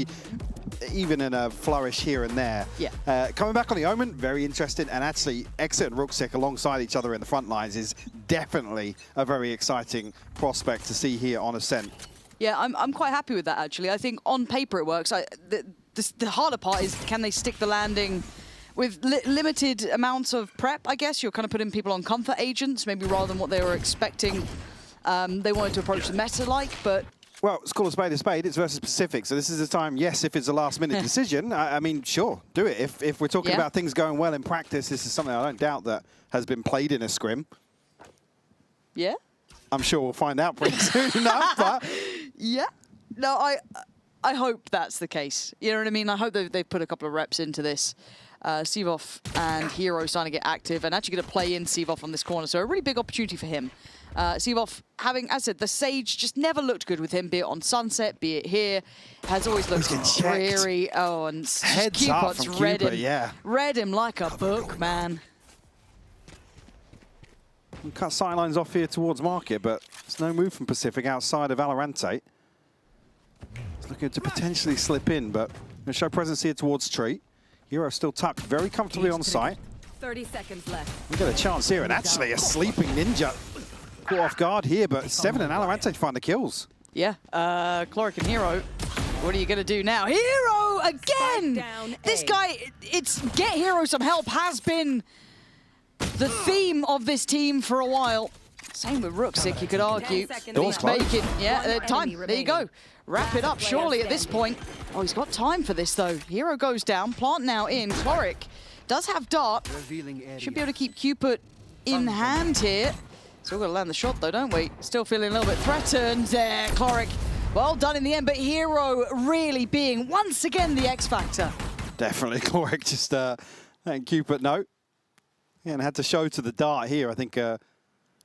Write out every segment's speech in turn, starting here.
maybe even in a flourish here and there. Yeah. Coming back on the Omen, very interesting. And actually, Exit and Rooksik alongside each other in the front lines is definitely a very exciting prospect to see here on Ascent. Yeah, I'm quite happy with that, actually. I think on paper it works. The harder part is, can they stick the landing with limited amounts of prep, I guess? You're kind of putting people on comfort agents, maybe rather than what they were expecting. They wanted to approach the meta-like, but... Well, let's call a spade. It's versus Pacific, so this is the time, yes, if it's a last-minute decision, I mean, sure, do it. If we're talking about things going well in practice, this is something I don't doubt that has been played in a scrim. Yeah? I'm sure we'll find out pretty soon enough, but... Yeah. No, I hope that's the case. You know what I mean? I hope they've put a couple of reps into this. Sivov and Hero starting to get active and actually going to play in Sivov on this corner, so a really big opportunity for him. Sivov having, as I said, the Sage just never looked good with him, be it on Sunset, be it here. Has always looked dreary. Oh, and Cupid's read him like a book, man. We'll cut sightlines off here towards Market, but there's no move from Pacific outside of Valorant. It's looking to potentially slip in, but going to show presence here towards Tree. Hero still tucked very comfortably on site. 30 seconds left. We get a chance here, and actually a sleeping Ninja caught off guard here, but Seven and Valorant find the kills. Yeah, Chloric and Hero, what are you going to do now? Hero again! This guy, it's get Hero some help has been the theme of this team for a while. Same with Rooksik, you could argue. Door's closed. Time. There you go. Wrap it up surely at this point. Oh, he's got time for this though. Hero goes down. Plant now in. Chloric does have Dart. Should be able to keep Cupid in hand here. Still got to land the shot though, don't we? Still feeling a little bit threatened there. Chloric, well done in the end, but Hero really being once again the X factor. Definitely, Chloric just letting Cupid know. Yeah, and had to show to the Dart here. I think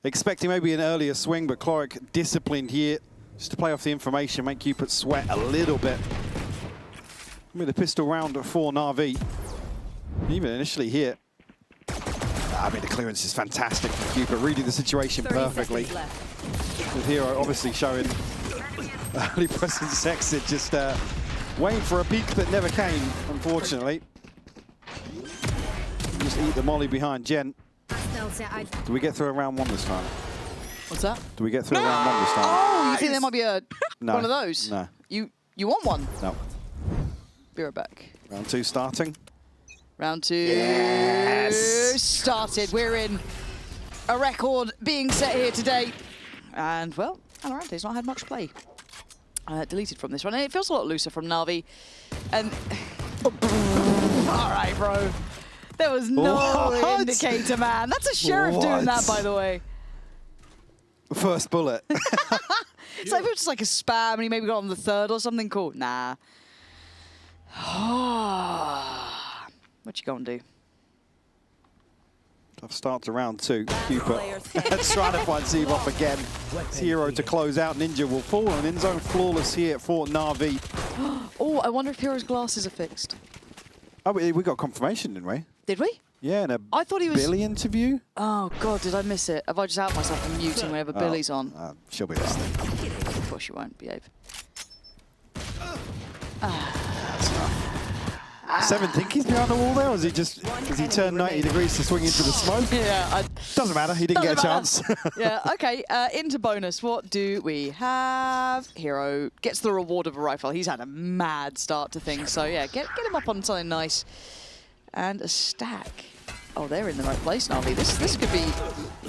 expecting maybe an earlier swing, but Chloric disciplined here just to play off the information, make Cupid sweat a little bit. With a pistol round for Na'Vi. Even initially here. I mean, the clearance is fantastic from Cupid, reading the situation perfectly. With Hero obviously showing early presence Exit, just waiting for a peak that never came, unfortunately. Just eat the molly behind Jen. Do we get through round one this time? What's that? Do we get through round one this time? Oh, you think there might be a one of those? No. You want one? No. Be right back. Round two starting. Round two yes! Started. We're in a record being set here today. And, well, Valorante's not had much play. Deleted from this one. And it feels a lot looser from Na'Vi. And, all right, bro. There was no indicator, man. That's a sheriff doing that, by the way. First bullet. So if it was just like a spam and he maybe got on the third or something cool. Nah. What you gonna do? Tough start to round two. Cupid trying to find Sivov again. Hero to close out. Ninja will fall, and in zone flawless here for Na'Vi. Oh, I wonder if Hero's glasses are fixed. Oh, we got confirmation, didn't we? Did we? Yeah, in a I thought he was... Billy interview. Oh, God, did I miss it? Have I just out myself from muting whenever Billy's on? She'll be listening. Of course you won't, behave. Seven think he's behind the wall there, or is he just, has he turned 90 degrees to swing into the smoke? Yeah. Doesn't matter, he didn't get a chance. Yeah, okay, into bonus. What do we have? Hero gets the reward of a rifle. He's had a mad start to things, so yeah, get him up on something nice. And a stack. Oh, they're in the right place, Na'Vi. This could be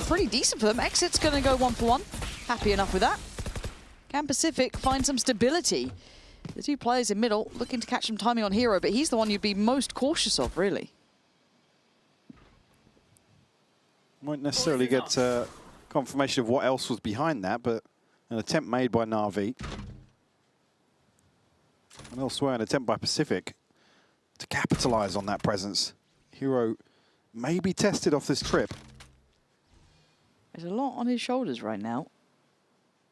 pretty decent for them. Exit's going to go 1-for-1. Happy enough with that. Can Pacific find some stability? The two players in middle looking to catch some timing on Hero, but he's the one you'd be most cautious of, really. Won't necessarily get confirmation of what else was behind that, but an attempt made by Na'Vi. And elsewhere, an attempt by Pacific to capitalize on that presence. Hero may be tested off this trip. There's a lot on his shoulders right now.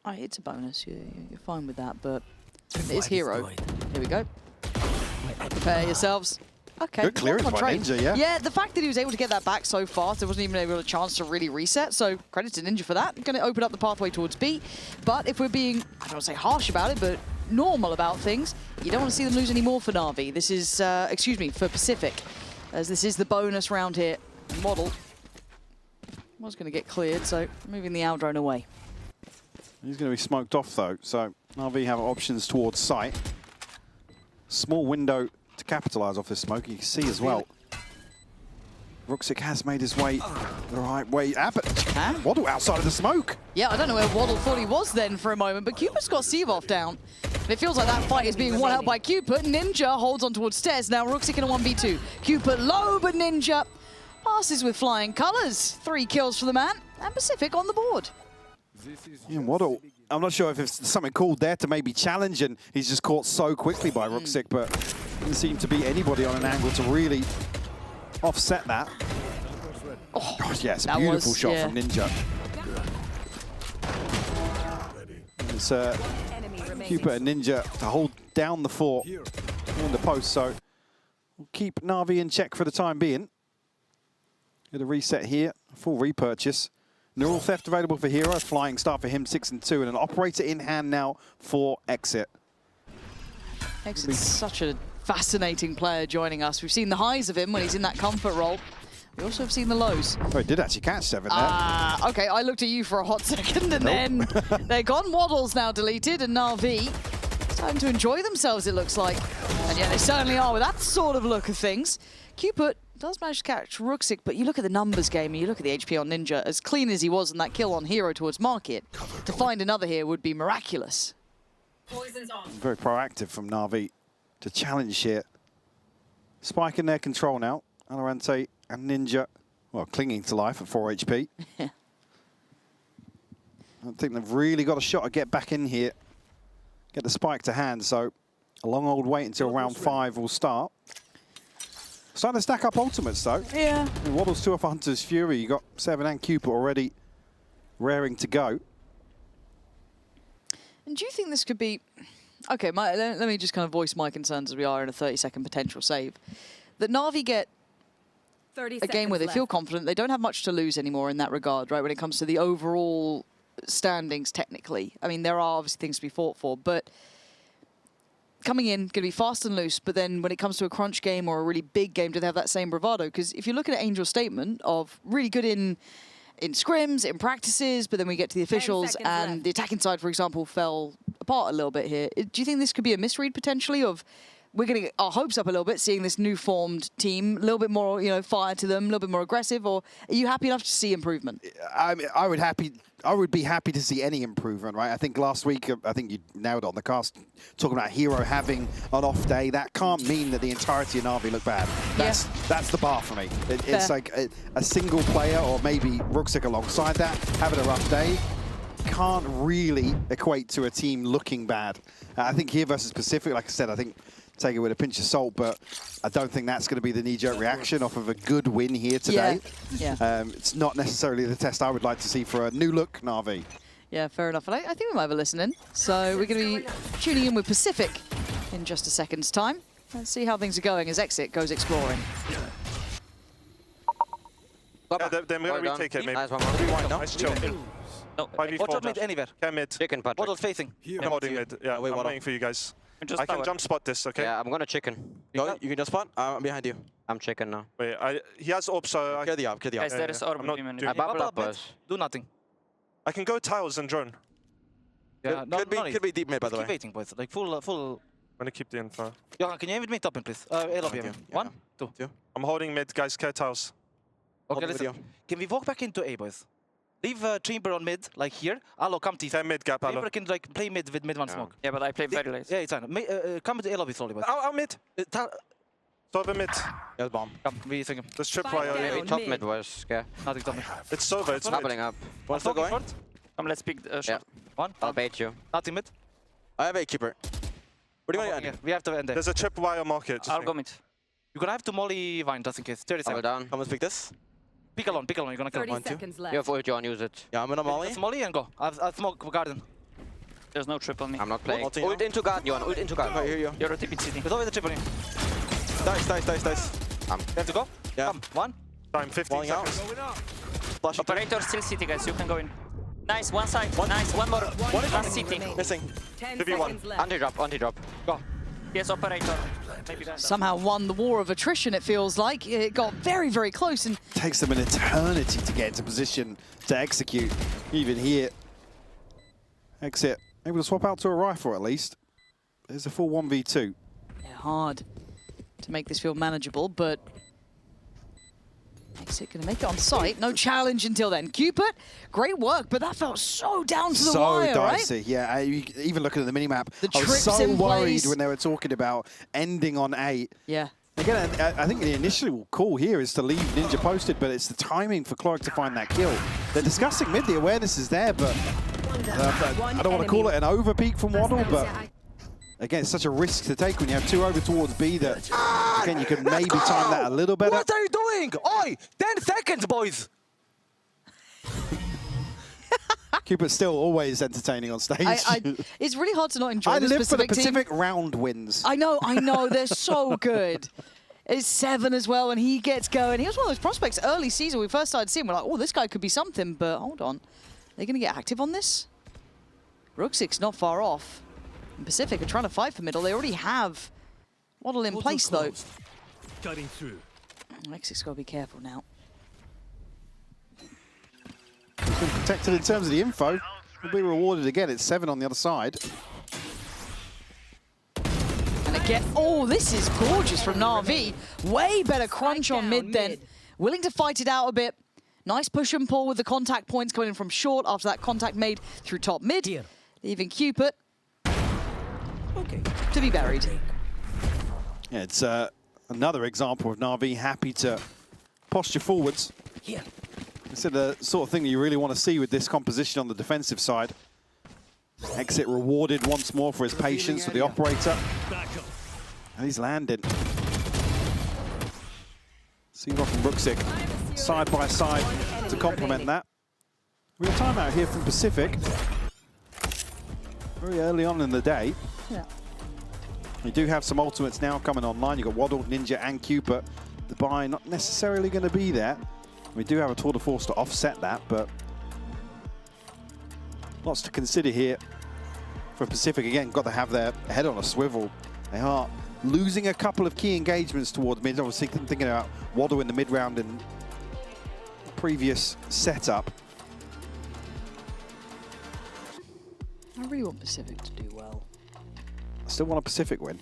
Oh, it's a bonus. You're fine with that, but it is Hero. Here we go. Prepare yourselves. Okay. Good clearance by Ninja, yeah? Yeah, the fact that he was able to get that back so fast, there wasn't even a chance to really reset, so credit to Ninja for that. Going to open up the pathway towards B, but if we're being, I don't want to say harsh about it, but normal about things. You don't want to see them lose any more for Na'Vi. This is, excuse me, for Pacific, as this is the bonus round here. Model was going to get cleared, so moving the Aldrone away. He's going to be smoked off, though, so NAVI have options towards site. Small window to capitalise off this smoke. You can see as well. Ruxic has made his way the right way. But Waddle outside of the smoke. Yeah, I don't know where Waddle thought he was then for a moment, but Cupid's got Seavoff down. And it feels like that fight is being won out by Cupid. Ninja holds on towards Stairs. Now Ruxic in a 1v2. Cupid low, but Ninja passes with flying colours. 3 kills for the man, and Pacific on the board. Yeah, Waddle, I'm not sure if it's something called there to maybe challenge, and he's just caught so quickly by Ruxic, but didn't seem to be anybody on an angle to really offset that. Oh, gosh, yes, a beautiful shot from Ninja. It's Cupid and Ninja to hold down the fort in the post, so we'll keep NAVI in check for the time being. Get a reset here, full repurchase. Neural Theft available for Hero, a flying start for him, 6 and 2, and an operator in hand now for Exit. Exit's such a fascinating player joining us. We've seen the highs of him when he's in that comfort role. We also have seen the lows. Oh, he did actually catch 7 there. Okay, I looked at you for a hot second, and then they're gone. Waddle's now deleted, and Na'Vi starting to enjoy themselves, it looks like. And yeah, they certainly are with that sort of look of things. Cupid does manage to catch Ruxic, but you look at the numbers game, and you look at the HP on Ninja, as clean as he was in that kill on Hero towards Market, to find another here would be miraculous. Very proactive from Na'Vi to challenge here. Spike in their control now. Valorant and Ninja, well, clinging to life at 4 HP. I don't think they've really got a shot to get back in here, get the spike to hand, so a long old wait until round 5 will start. Starting to stack up ultimates, though. Yeah. Waddle's 2 off Hunter's Fury. You got 7 and Cupid already raring to go. And do you think this could be... Okay, let me just kind of voice my concerns as we are in a 30-second potential save. That Na'Vi get a game where they feel confident. They don't have much to lose anymore in that regard, right, when it comes to the overall standings, technically. I mean, there are obviously things to be fought for, but coming in, going to be fast and loose, but then when it comes to a crunch game or a really big game, do they have that same bravado? Because if you look at Angel's statement of really good in scrims, in practices, but then we get to the officials and the attacking side, for example, fell apart a little bit here. Do you think this could be a misread potentially of we're going to get our hopes up a little bit, seeing this new formed team, a little bit more, fire to them, a little bit more aggressive, or are you happy enough to see improvement? I would be happy to see any improvement, right? I think last week, I think you nailed it on the cast, talking about Hero having an off day. That can't mean that the entirety of NAVI look bad. That's the bar for me. It's like a single player, or maybe Ruxic alongside that, having a rough day, can't really equate to a team looking bad. I think here versus Pacific, like I said, I think take it with a pinch of salt, but I don't think that's going to be the knee-jerk reaction off of a good win here today. Yeah. It's not necessarily the test I would like to see for a new-look NAVI. Yeah, fair enough. And I think we might have a listen in. So we're going to be tuning in with Pacific in just a second's time. Let's see how things are going as Exit goes exploring. Yeah, they're going to retake it, maybe. Nice chill. Watch out mid anywhere. Can mid. Chicken, Patrick. Waddle's facing. I'm holding mid. Yeah, I'm waiting for you guys. I can jump spot this, okay? Yeah, I'm gonna chicken. You can just spot. I'm behind you. I'm chicken now. Wait, he has orb, so Clear the up, clear the up. Guys, there is orb. I bubble up us. Do nothing. I can go tiles and drone. Yeah, could be deep mid, by the way. Keep waiting, boys. Like full. I'm gonna keep the info. Johan, can you aim with me top in, please? A lobby. 1, 2. I'm holding mid, guys. Care tiles. Okay, listen. Can we walk back into A, boys? Leave Chamber on mid, like here. Allo, come T. 10 mid gap, Allo. Chamber can like play mid with mid one smoke. Yeah, but I play very late. Yeah, it's fine. Come to A lobby slowly, boys. Out mid. Sober mid. Yeah, bomb. Come, we think him. Let's trip right over. Maybe top mid was, yeah. Nothing top mid. It's Sober, it's mid. Doubling up. One still going. Come, let's pick short. Yeah. One. I'll bait you. Nothing mid. I have a keeper. What do you want to end? We have to end there. There's a trip wire market. I'll go mid. You're gonna have to molly Vine just in case. 30 seconds. Down. Come, let's pick this. Pick alone, you're gonna kill 1, 2. You have ult, John, use it. Yeah, I'm gonna molly. Let's molly and go. I'll smoke garden. There's no trip on me. I'm not playing. Ult into garden, Johan, ult into garden. I hear you. You're a TP city. There's always a trip on you. Dice. You have to go? Yeah. Come, 1. Time, 15 Falling out. seconds. Flash. Operator still city, guys. You can go in. Nice, one side. Nice, one more. One is Last CT. missing. 2v1. Anti-drop. Go. Yes, operator. Maybe that. Somehow won the war of attrition, it feels like. It got very, very close. And Takes them an eternity to get into position to execute. Even here, Exit able to swap out to a rifle at least. There's a full 1v2. yeah, hard to make this feel manageable, but Exit going to make it on site. No challenge until then. Cupid, great work, but that felt so down to the wire, dicey, right? yeah. Even looking at the minimap, The I was trips so in worried place. when they were talking about ending on 8. Yeah. Again, I think the initial call here is to leave Ninja posted, but it's the timing for Cloric to find that kill. They're discussing mid, the awareness is there, but I don't want to call it an overpeak from Waddle, but again, it's such a risk to take when you have 2 over towards B that, again, you could maybe time that a little better. What are you doing? Oi! 10 seconds, boys! Cupid's still always entertaining on stage. It's really hard to not enjoy I the live for the Pacific team. Pacific round wins. I know, they're so good. It's 7 as well, and he gets going. He was one of those prospects early season. We first started seeing, we're like, oh, this guy could be something, but hold on. They're going to get active on this? Rooksik's not far off. And Pacific are trying to fight for middle. They already have Waddle in place, though. Cutting through. Roksik's got to be careful now. He's been protected in terms of the info. Will be rewarded again. It's 7 on the other side. And again, oh, this is gorgeous from NAVI. Way better crunch on mid then. Willing to fight it out a bit. Nice push and pull with the contact points coming in from short after that contact made through top mid. Here. Leaving Cupid Okay. to be buried. Yeah, it's another example of NAVI happy to posture forwards. Here. It's the sort of thing that you really want to see with this composition on the defensive side. Exit rewarded once more for his patience with the operator. Back up. And he's landed. Searock and Brooksik side by side to complement that. Real timeout here from Pacific. Very early on in the day. Yeah. You do have some ultimates now coming online. You've got Waddle, Ninja, and Cupid. The buy not necessarily going to be there. We do have a tour de force to offset that, but lots to consider here for Pacific. Again, got to have their head on a swivel. They are losing a couple of key engagements towards mid. Obviously, thinking about Waddle in the mid round and previous setup. I really want Pacific to do well. I still want a Pacific win,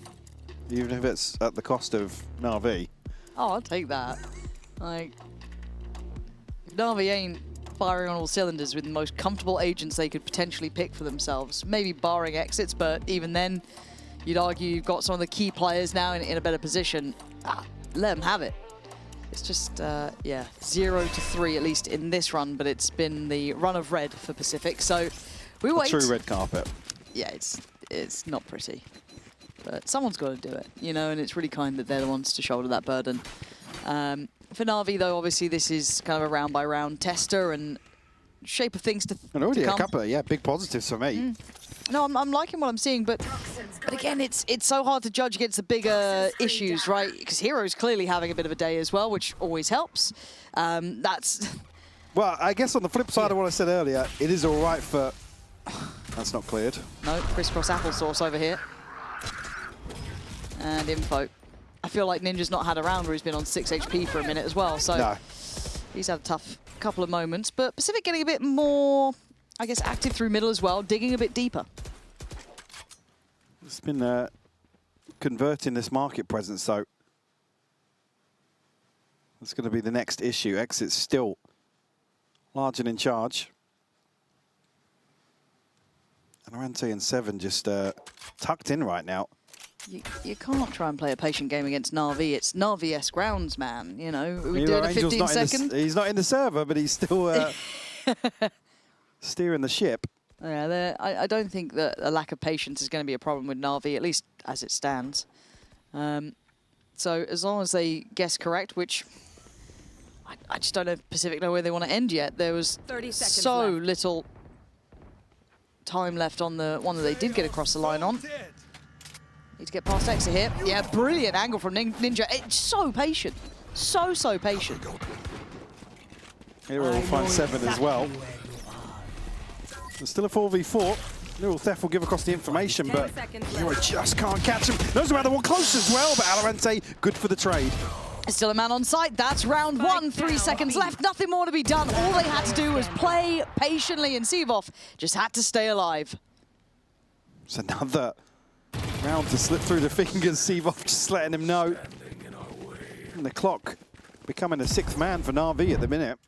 even if it's at the cost of NAVI. Oh, I'll take that. Like, if NAVI ain't firing on all cylinders with the most comfortable agents they could potentially pick for themselves, maybe barring exits, but even then, you'd argue you've got some of the key players now in a better position. Let them have it. It's just, yeah, 0-3 at least in this run, but it's been the run of red for Pacific. So we wait. True red carpet. Yeah, it's not pretty, but someone's got to do it, you know, and it's really kind that they're the ones to shoulder that burden. For NAVI, though, obviously this is kind of a round-by-round tester and shape of things to And already come. a couple of, big positives for me. No, I'm liking what I'm seeing, but again, it's so hard to judge against the bigger issues, right? Because Hero's clearly having a bit of a day as well, which always helps. That's... Well, I guess on the flip side of what I said earlier, it is all right for... That's not cleared. No, crisscross applesauce over here. And info. I feel like Ninja's not had a round where he's been on 6 HP for a minute as well, so No. he's had a tough couple of moments. But Pacific getting a bit more, I guess, active through middle as well, digging a bit deeper. It's been converting this market presence, though. That's going to be the next issue. Exit's still large and in charge. And Arante and 7 just tucked in right now. You can't try and play a patient game against NAVI. It's NAVI-esque grounds, man. You know, we're Mira doing a Angel's 15 second. He's not in the server, but he's still steering the ship. Yeah, I don't think that a lack of patience is going to be a problem with NAVI, at least as it stands. So as long as they guess correct, which I just don't know if Pacific know where they want to end yet. There was 30 seconds so left. little time left on the one that they did get across the line on. Need to get past exit here. Yeah, brilliant angle from Ninja. It's so patient. So patient. Here we'll find 7 as well. There's still a 4v4. Little Theft will give across the information, but Hero just can't catch him. Knows about the one close as well, but Valorant good for the trade. Still a man on site. That's round one. 3 seconds left. Nothing more to be done. All they had to do was play patiently, and Sivov just had to stay alive. It's another round to slip through the fingers. Sivov just letting him know. And the clock becoming a 6th man for NAVI at the minute.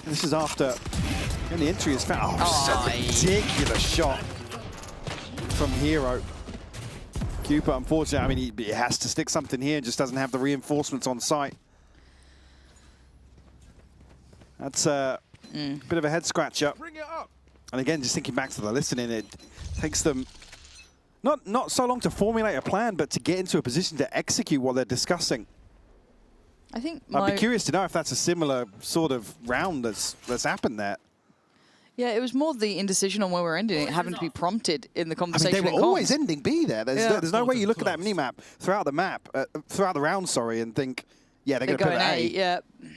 This is after the entry is found. Oh, such a ridiculous shot from Hero. Cooper, unfortunately, I mean, he has to stick something here and just doesn't have the reinforcements on site. That's a bit of a head scratcher. And again, just thinking back to the listening, it takes them not so long to formulate a plan, but to get into a position to execute what they're discussing. I think I'd be curious to know if that's a similar sort of round that's happened there. Yeah, it was more the indecision on where we're ending it, having to be prompted in the conversation. I mean, they were always ending B there. There's no way you look at that mini-map throughout the round, sorry, and think, yeah, they're going to put it A. Yeah. I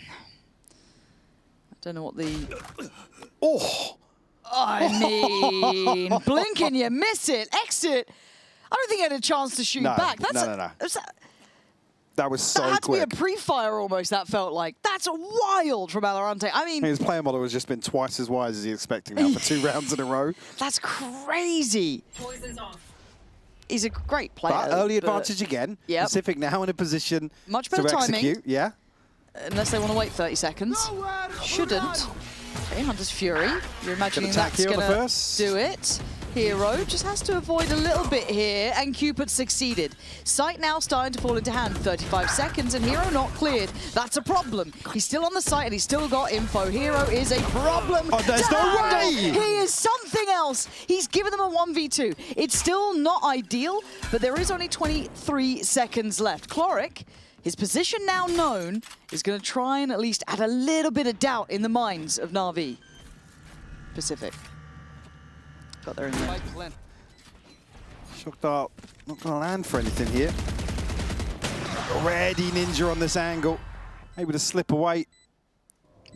don't know what the... Oh! I mean, blink and you miss it. Exit. I don't think he had a chance to shoot back. No. That was so quick. That had to be a pre-fire almost, that felt like. That's wild from Valorant. I mean... His player model has just been twice as wise as he's expecting now for 2 rounds in a row. That's crazy. Poison's off. He's a great player. But early advantage again. Yep. Pacific now in a position Much better to timing. execute. Yeah. Unless they want to wait 30 seconds. Shouldn't. Okay, Hunter's Fury. You're imagining that's going to do it. Hero just has to avoid a little bit here, and Cupid succeeded. Sight now starting to fall into hand. 35 seconds, and Hero not cleared. That's a problem. He's still on the site, and he's still got info. Hero is a problem. Oh, there's no way! He is something else. He's given them a 1v2. It's still not ideal, but there is only 23 seconds left. Cloric, his position now known, is going to try and at least add a little bit of doubt in the minds of NAVI. Pacific. Got there in the end. Shock Dart not going to land for anything here. Already Ninja on this angle. Able to slip away.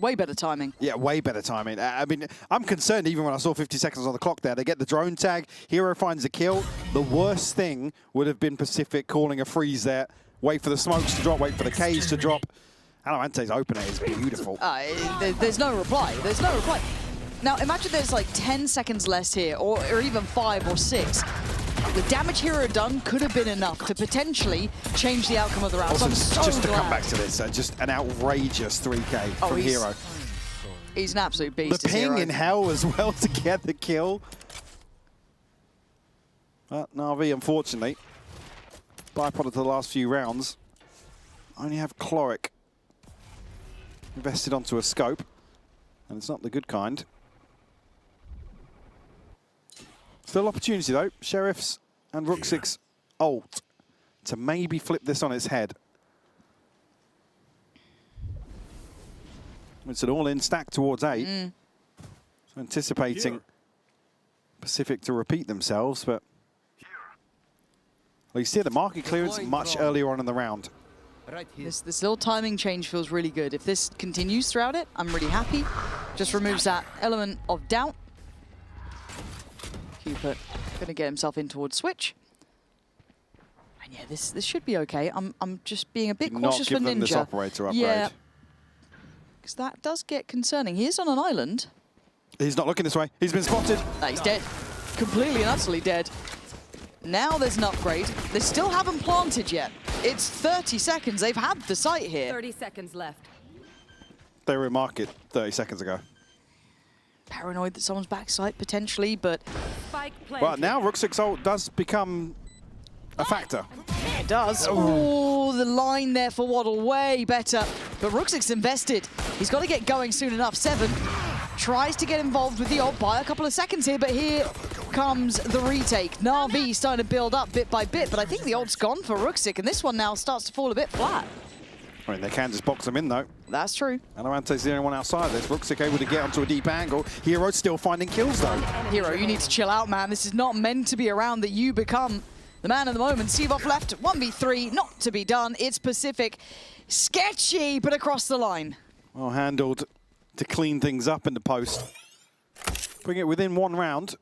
Way better timing. Yeah, way better timing. I mean, I'm concerned even when I saw 50 seconds on the clock there. They get the drone tag. Hero finds a kill. The worst thing would have been Pacific calling a freeze there. Wait for the smokes to drop, wait for the Ks to drop. Alamante's opener is beautiful. There's no reply. There's no reply. Now, imagine there's like 10 seconds less here, or even 5 or 6. The damage Hero done could have been enough to potentially change the outcome of the round. Also, so just to glad. come back to this, just an outrageous 3K from Hero. He's an absolute beast. The ping in hell as well to get the kill. But NAVI, unfortunately, byproduct of the last few rounds, only have Cloric invested onto a scope, and it's not the good kind. Still opportunity though, Sheriff's and Ruxik's ult to maybe flip this on its head. It's an all-in stack towards 8. So anticipating Pacific to repeat themselves, but well, you see the market clearance much earlier on in the round. This little timing change feels really good. If this continues throughout it, I'm really happy. Just removes that element of doubt. Cupid gonna get himself in towards switch. And yeah, this should be okay. I'm just being a bit cautious for Ninja. Not give them this operator upgrade. Yeah, because that does get concerning. He is on an island. He's not looking this way. He's been spotted. He's dead. Completely and utterly dead. Now there's an upgrade. They still haven't planted yet. It's 30 seconds. They've had the site here. 30 seconds left. They were in market 30 seconds ago. Paranoid that someone's backside potentially, but But now Ruxik's ult does become a factor. it does. Oh, the line there for Waddle, way better. But Ruxik's invested. He's got to get going soon enough. 7 tries to get involved with the ult by a couple of seconds here, but here comes the retake. NAVI starting to build up bit by bit, but I think the ult's gone for Ruxik, and this one now starts to fall a bit flat. I mean, they can just box them in, though. That's true. Alamante's the only one outside this. Ruxik able to get onto a deep angle. Hero's still finding kills, though. Hero, you need to chill out, man. This is not meant to be around that you become the man of the moment. Sivov left, 1v3, not to be done. It's Pacific. Sketchy, but across the line. Well handled to clean things up in the post. bring it within 1 round.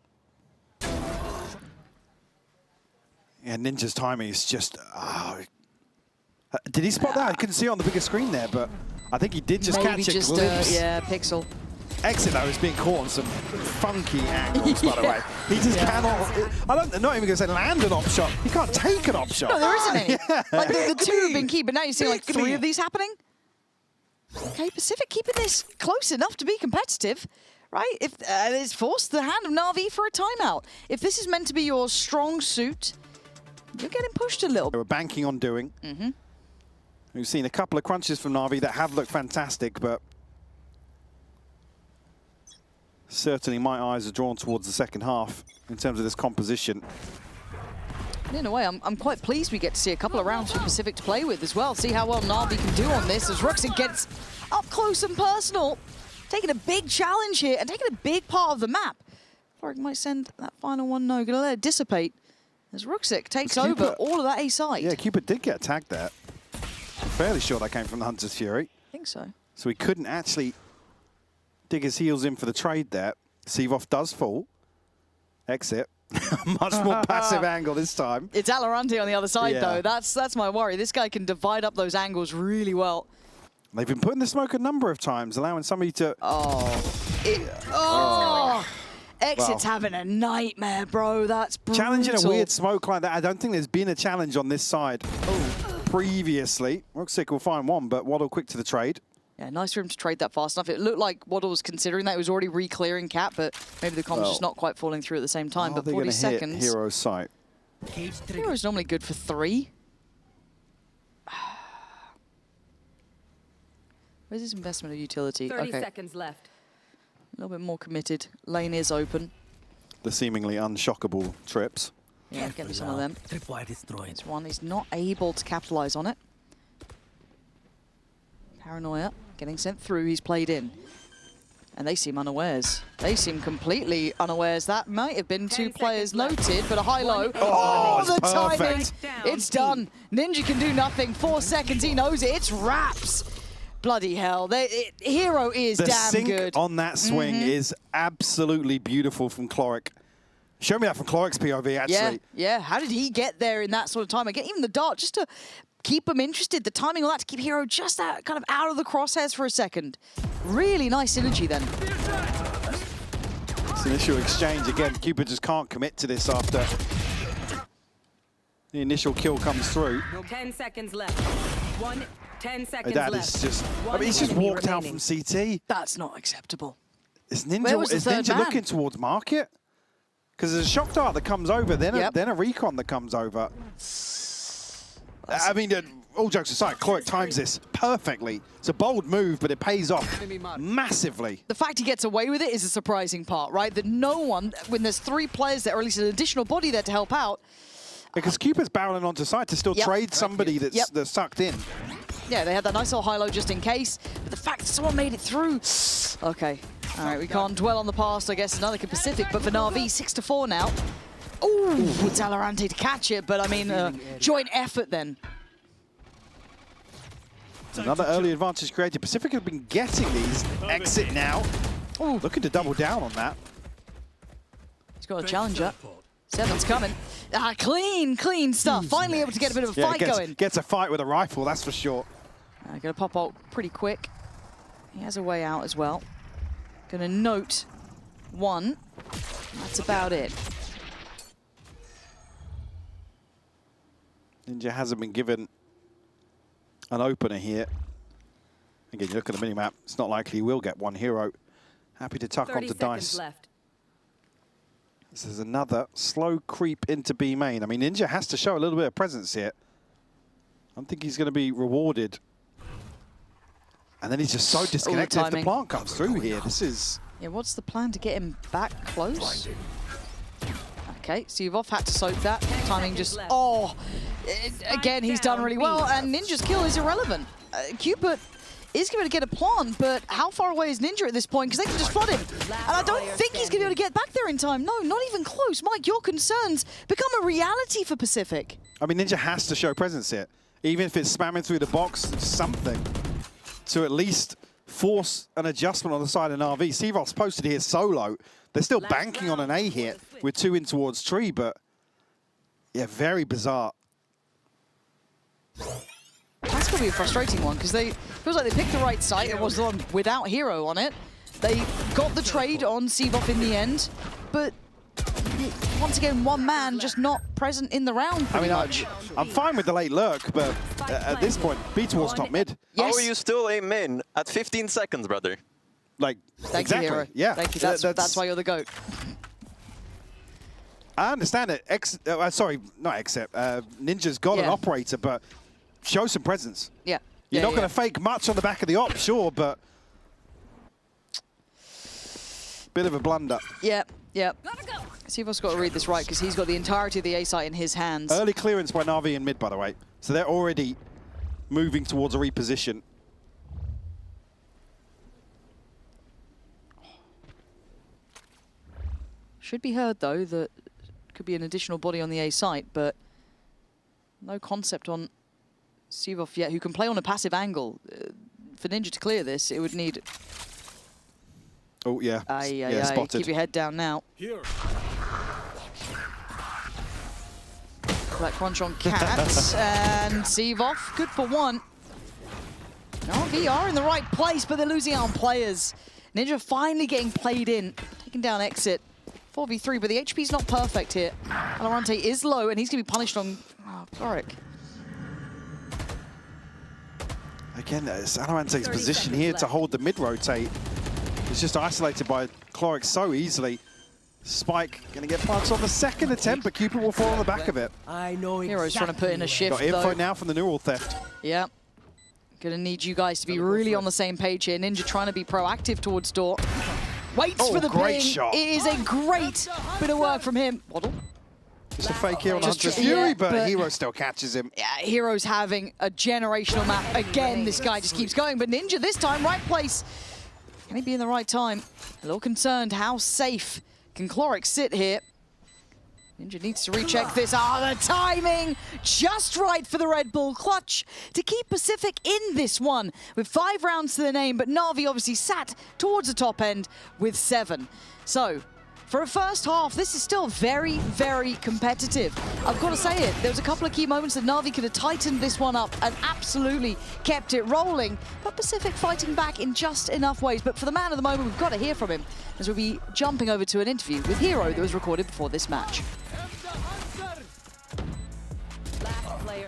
Yeah, Ninja's timing is just... did he spot that? I couldn't see it on the bigger screen there, but I think he did just Maybe catch a just, glimpse. yeah, pixel. Exit, though, is being caught on some funky angles, by the way. He just cannot... I'm not even going to say land an op shot. He can't take an op shot. No, there isn't any. Yeah. Like, the 2 have been key, but now you see like 3 of these happening. Okay, Pacific keeping this close enough to be competitive, right? If it's forced the hand of NAVI for a timeout. If this is meant to be your strong suit, you're getting pushed a little. They were banking on doing. We've seen a couple of crunches from NAVI that have looked fantastic, but certainly my eyes are drawn towards the second half in terms of this composition. In a way, I'm quite pleased we get to see a couple of rounds for Pacific to play with as well. See how well NAVI can do on this as Ruxic gets up close and personal, taking a big challenge here and taking a big part of the map. Floric might send that final one, no, gonna let it dissipate as Ruxic takes over all of that A side. Yeah, Cupid did get tagged there. I'm fairly sure that came from the Hunter's Fury. I think so. So he couldn't actually dig his heels in for the trade there. Seavoff does fall. Exit. Much more passive angle this time. It's Alorante on the other side, though. That's my worry. This guy can divide up those angles really well. They've been putting the smoke a number of times, allowing somebody to... Exit's having a nightmare, bro. That's brutal. Challenging a weird smoke like that. I don't think there's been a challenge on this side previously. Ruxic will find one, but Waddle quick to the trade. Yeah, nice for him to trade that fast enough. It looked like Waddle was considering that. He was already re-clearing Cap, but maybe the combo's just not quite falling through at the same time. But 40 seconds. Hit Hero's sight. Hero's normally good for 3. Where's his investment of utility? 30 seconds left. A little bit more committed. Lane is open. The seemingly unshockable trips. Yeah, get me some of them. Tripwire destroyed. This one is not able to capitalize on it. Paranoia getting sent through. He's played in. And they seem unawares. They seem completely unawares. That might have been 2 players noted, but a high-low. Oh, the timing. It's done. Ninja can do nothing. 4 seconds. He knows it. It's wraps. Bloody hell. Hero is damn good. The sync on that swing is absolutely beautiful from Cloric. Show me that from Cloric's POV, actually. Yeah. How did he get there in that sort of time? Again, even the dart, just to keep him interested. The timing on that to keep Hero just kind of out of the crosshairs for a second. Really nice synergy then. It's an initial exchange. Again, Cupid just can't commit to this after the initial kill comes through. 10 seconds left. 10 seconds That left. is just... I mean, he's just walked out from CT. That's not acceptable. Is Ninja looking towards market? Because there's a shock dart that comes over, then a recon that comes over. I mean, all jokes aside, Cloric times this perfectly. It's a bold move, but it pays off massively. The fact he gets away with it is a surprising part, right? That no one, when there's 3 players there, or at least an additional body there to help out. Because Cupid's barreling onto side to still trade somebody that's sucked in. Yeah, they had that nice little high-low just in case. But the fact that someone made it through. Okay. All right, we can't dwell on the past. I guess another Pacific, but for NAVI, 6-4 now. Ooh, it's Alorante to catch it, but I mean, joint effort then. Another early advantage created. Pacific have been getting these. Exit now. Ooh, looking to double down on that. He's got a challenger. 7's coming. Clean stuff. Finally able to get a bit of a fight going. Gets a fight with a rifle, that's for sure. Gonna pop ult pretty quick. He has a way out as well. Gonna note 1. That's about it. Ninja hasn't been given an opener here. Again, you look at the minimap, it's not likely he will get one hero. Happy to tuck onto dice. Left. This is another slow creep into B main. I mean, Ninja has to show a little bit of presence here. I don't think he's going to be rewarded. And then he's just so disconnected if the plant comes through here. This is... Yeah, what's the plan to get him back close? Okay, Seavoff had to soak that. Timing just... Oh! Again, he's done really well, and Ninja's kill is irrelevant. Cupid is going to get a plant, but how far away is Ninja at this point? Because they can just flood him. And I don't think he's going to be able to get back there in time. No, not even close. Mike, your concerns become a reality for Pacific. I mean, Ninja has to show presence here. Even if it's spamming through the box, something to at least force an adjustment on the side of NAVI. Sivov's posted here solo. They're still banking on an A hit with 2 in towards tree, but yeah, very bizarre. That's going to be a frustrating one because feels like they picked the right site. It was the one without Hero on it. They got the trade on Sivov in the end, but once again, one man just not present in the round pretty much. I'm fine with the late lurk, but at this point, B towards top mid. Yes. How are you still aim in at 15 seconds, brother? Like, Thank exactly. you, Hero. Yeah. Thank you. That's why you're the GOAT. I understand it. Sorry, not Except. Ninja's got an operator, but show some presence. Yeah. You're not going to fake much on the back of the op, sure, but bit of a blunder. Yeah. Sivov's got to read this right because he's got the entirety of the A site in his hands. Early clearance by NAVI in mid, by the way. So they're already moving towards a reposition. Should be heard, though, that could be an additional body on the A site, but no concept on Sivov yet, who can play on a passive angle. For Ninja to clear this, it would need... Oh, yeah. Spotted. Keep your head down now. Here. Black crunch on Cats and Sivov, good for one. NAVI are in the right place, but they're losing out on players. Ninja finally getting played in, taking down Exit. 4v3, but the HP's not perfect here. Valorant is low, and he's going to be punished on Cloric. Again, it's Alarante's position here to hold the mid-rotate. It's just isolated by Cloric so easily. Spike going to get parts on the second attempt, but Cupid will fall on the back of it. I know Hero's trying to put in a shift, Got info though. now from the neural theft. Yeah. Gonna need you guys to be really on the same page here. Ninja trying to be proactive towards door. Waits for the great ping. shot. It is a great bit of work from him. Waddle. Just a fake here on Just Hunter's tr- Fury, yeah, but but- Hero still catches him. Yeah, Hero's having a generational map. Again, this guy just keeps going, but Ninja this time, right place. Can he be in the right time? A little concerned, how safe can Cloric sit here? Ninja needs to recheck this. The timing just right for the Red Bull clutch to keep Pacific in this one with 5 rounds to the name, but NAVI obviously sat towards the top end with 7. So, for a first half, this is still very, very competitive. I've got to say it. There was a couple of key moments that NAVI could have tightened this one up and absolutely kept it rolling. But Pacific fighting back in just enough ways. But for the man of the moment, we've got to hear from him as we'll be jumping over to an interview with Hero that was recorded before this match. Last player.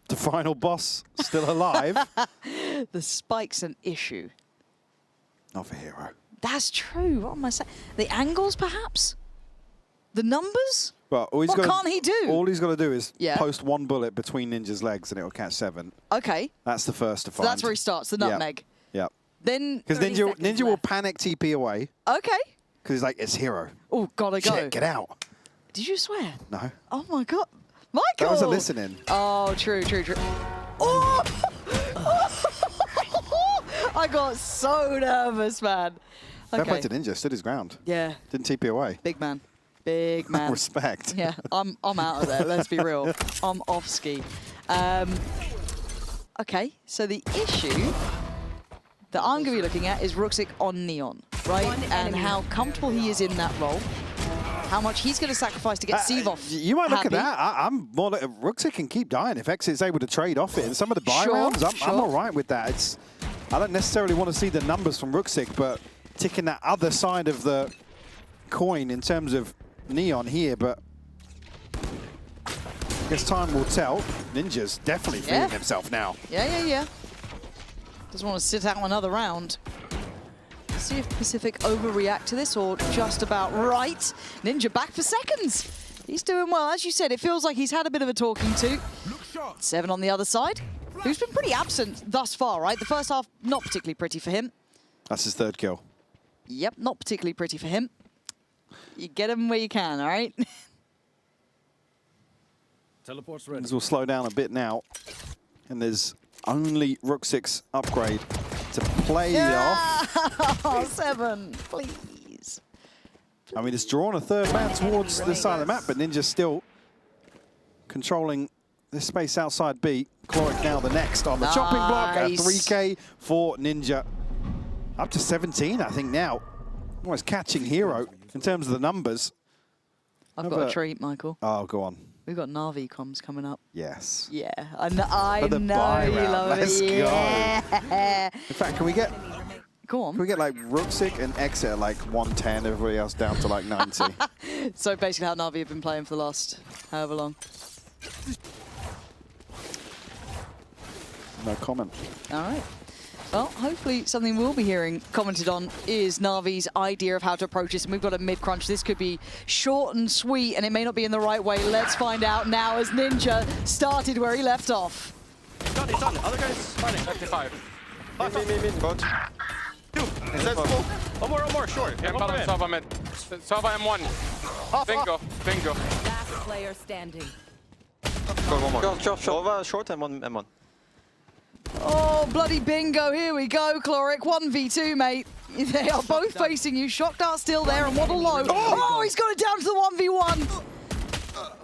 The final boss still alive. The spike's an issue. Not for Hero. That's true. What am I saying? The angles, perhaps? The numbers? Well, all he's What gotta- can't he do? All he's got to do is Yeah. post one bullet between Ninja's legs and it will catch 7. Okay. That's the first to So find. that's where he starts, the Yeah. nutmeg. Yeah. Then, Because 30 Ninja seconds will left. panic TP away okay. because he's like, it's Hero. Oh, gotta go. Shit, get out. Did you swear? No. Oh my God. Michael! That was a listening. Oh, true. Oh! I got so nervous, man. Fair play Okay. to Ninja, stood his ground. Yeah, Didn't TP away. big man. Big man. Respect. Yeah, I'm out of there, let's be real. I'm off ski. Okay, so the issue that I'm going to be looking at is Ruxic on Neon. right? And how comfortable he is in that role. How much he's going to sacrifice to get Steve off. You might look happy. at that. I'm more like Ruxic can keep dying if Exit's able to trade off it. And some of the buy rounds, I'm all right with that. I don't necessarily want to see the numbers from Ruxic, but ticking that other side of the coin in terms of Neon here. But I guess time will tell. Ninja's definitely feeling himself now. Yeah. Doesn't want to sit out another round. Let's see if Pacific overreact to this or just about right. Ninja back for seconds. He's doing well. As you said, it feels like he's had a bit of a talking to. 7 on the other side, who's been pretty absent thus far, right? The first half, not particularly pretty for him. That's his 3rd kill. Yep, not particularly pretty for him. You get him where you can, all right? Teleport's ready. Things will slow down a bit now. And there's only Ruxic's upgrade to play it off. Oh, 7, please. I mean, it's drawn a 3rd man towards the side of the map, but Ninja's still controlling this space outside B. Chloric now the next on the chopping block at 3K for Ninja. Up to 17, I think, now. Almost catching Hero in terms of the numbers. I've got a treat, Michael. Oh, go on. We've got NAVI comms coming up. Yes. Yeah, I know the buy you round. love Let's it. go. Yeah. In fact, can we get Go on. like Ruxic and Exit at like 110, everybody else down to like 90? So basically how NAVI have been playing for the last however long. No comment. All right. Well, hopefully something we'll be hearing commented on is Navi's idea of how to approach this. And we've got a mid-crunch. This could be short and sweet, and it may not be in the right way. Let's find out now as Ninja started where he left off. It's done. Other guy's fighting. 55. Me. Both. 2. One more, sure. Yeah, bottom, Sova mid. Sova M1. Bingo. Last player standing. Go one more. Short, short and one M1. Oh, bloody bingo. Here we go, Chloric. 1v2, mate. They are both facing you. Shock Dart still there and Waddle low. Oh, he's got it down to the 1v1.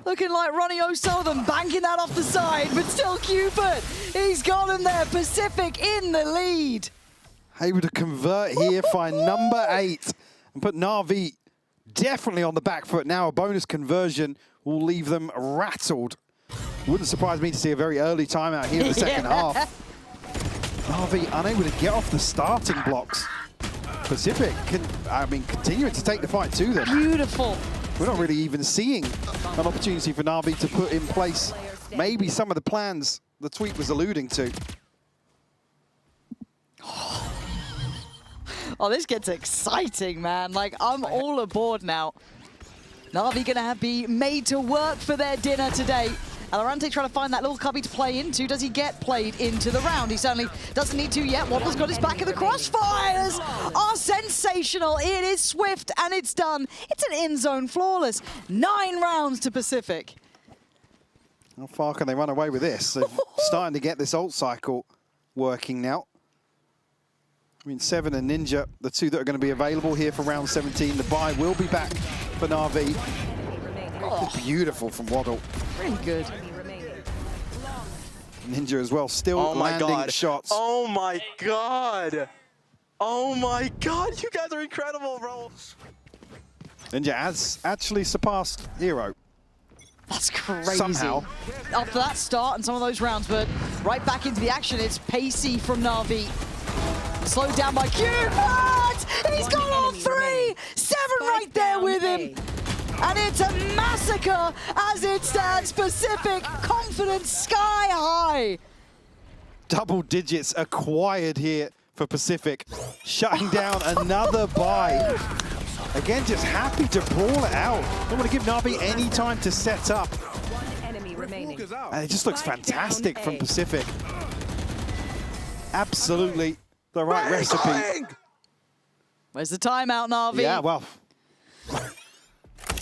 Looking like Ronnie O'Sullivan banking that off the side, but still Cupid. He's got him there. Pacific in the lead. Able to convert here, find number 8, and put NAVI definitely on the back foot now. A bonus conversion will leave them rattled. Wouldn't surprise me to see a very early timeout here in the second half. NAVI unable to get off the starting blocks. Pacific continuing to take the fight to them. Beautiful. We're not really even seeing an opportunity for NAVI to put in place maybe some of the plans the tweet was alluding to. Oh, this gets exciting, man. Like, I'm all aboard now. NAVI gonna be made to work for their dinner today. Valorant trying to find that little cubby to play into. Does he get played into the round? He certainly doesn't need to yet. Waddle's got his back in the crossfires. Are sensational. It is swift and it's done. It's an in-zone flawless. 9 rounds to Pacific. How far can they run away with this? They're starting to get this ult cycle working now. I mean, 7 and Ninja, the 2 that are going to be available here for round 17. The buy will be back for NAVI. Oh, beautiful from Waddle. Really good. Ninja as well, still landing shots. Oh my god! Oh my god, you guys are incredible, bro! Ninja has actually surpassed Hero. That's crazy. Somehow. After that start and some of those rounds, but right back into the action, it's pacey from NAVI. Slowed down by Cupid! And he's got all 3! 7 right there with him! And it's a massacre as it stands. Pacific, confidence sky high. Double digits acquired here for Pacific, shutting down another buy. Again, just happy to brawl it out. Don't want to give NAVI any time to set up. One enemy remaining. And it just looks fantastic from Pacific. Absolutely the right recipe. Where's the timeout, NAVI? Yeah, well,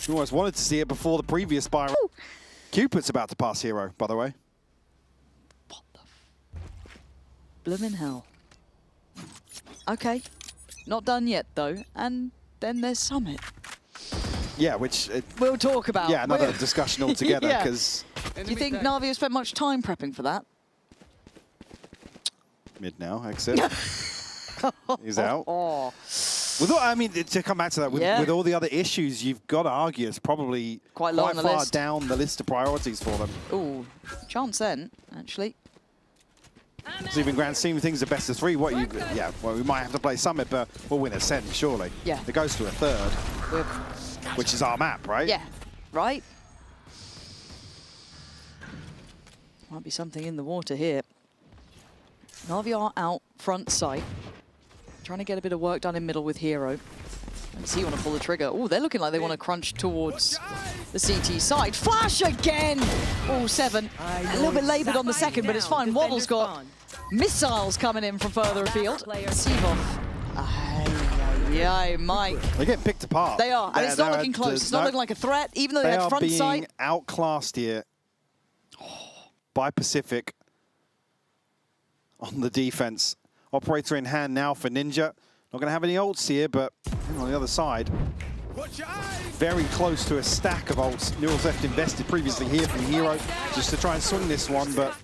we always wanted to see it before the previous buy. Cupid's about to pass Hero, by the way. What the bloomin' hell. Okay, not done yet though, and then there's Summit. Yeah, which We'll talk about. yeah, another discussion altogether. Yeah. Because Do you think NAVI has spent much time prepping for that? mid now, exit. He's out. Oh. With all, I mean, to come back to that, with all the other issues, you've got to argue it's probably quite low on the far list. down the list of priorities for them. Ooh, chance then, actually. So even grand scheme of things, the best of three. What you? Yeah, well, we might have to play Summit, but we'll win Ascent surely. Yeah. It goes to a third, which is our map, right? Yeah, right. Might be something in the water here. NAVI are out front site, trying to get a bit of work done in middle with Hero. And see, want to pull the trigger. Oh, they're looking like they want to crunch towards the CT side. Flash again! Oh, 7. A little bit laboured on the second, but it's fine. Waddle's got missiles coming in from further afield. Seavoff. Ay, Mike. They're getting picked apart. They are, and it's not looking close. It's not looking like a threat, even though they had front sight. They are being outclassed here by Pacific on the defense. Operator in hand now for Ninja. Not going to have any ults here, but on the other side, very close to a stack of ults. Neural's left invested previously here from Hero just to try and swing this one, but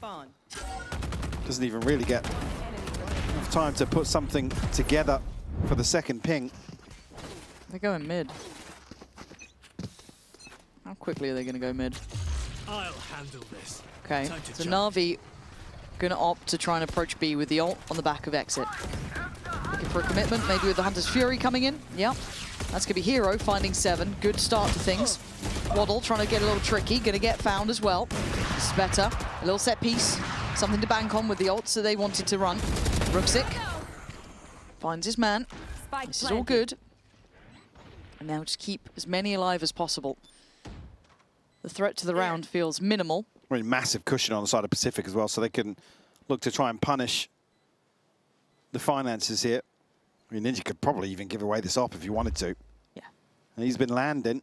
doesn't even really get enough time to put something together for the second ping. They're going mid. How quickly are they going to go mid? I'll handle this. Okay, so NAVI going to opt to try and approach B with the ult on the back of exit. Looking for a commitment, maybe with the Hunter's Fury coming in. Yep, that's going to be Hero finding 7. Good start to things. Waddle trying to get a little tricky, going to get found as well. This is better. A little set piece, something to bank on with the ults that they wanted to run. Ruxic finds his man. This is all good. And now just keep as many alive as possible. The threat to the round feels minimal. Really massive cushion on the side of Pacific as well, so they can look to try and punish the finances here. I mean, Ninja could probably even give away this op if you wanted to. Yeah. And he's been landing.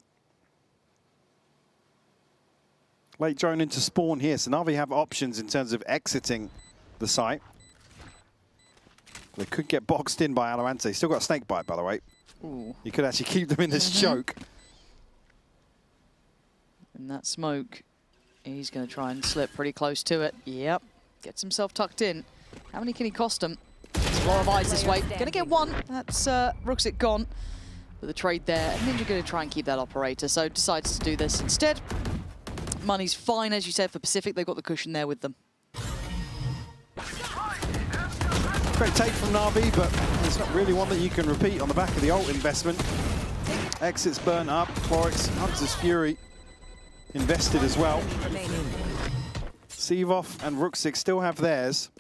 Late drone into spawn here, so NAVI have options in terms of exiting the site. They could get boxed in by Alorante. Still got a snake bite, by the way. Ooh. You could actually keep them in this choke. And that smoke, he's going to try and slip pretty close to it. Yep, gets himself tucked in. How many can he cost him? There's a lot of eyes this way. Going to get 1. That's Ruxic gone. With the trade there. Ninja going to try and keep that operator, so decides to do this instead. Money's fine, as you said, for Pacific. They've got the cushion there with them. Great take from NAVI, but it's not really one that you can repeat on the back of the ult investment. Exit's burnt up. Clorix, Hunter's Fury invested as well. Seavoff and Ruxic still have theirs.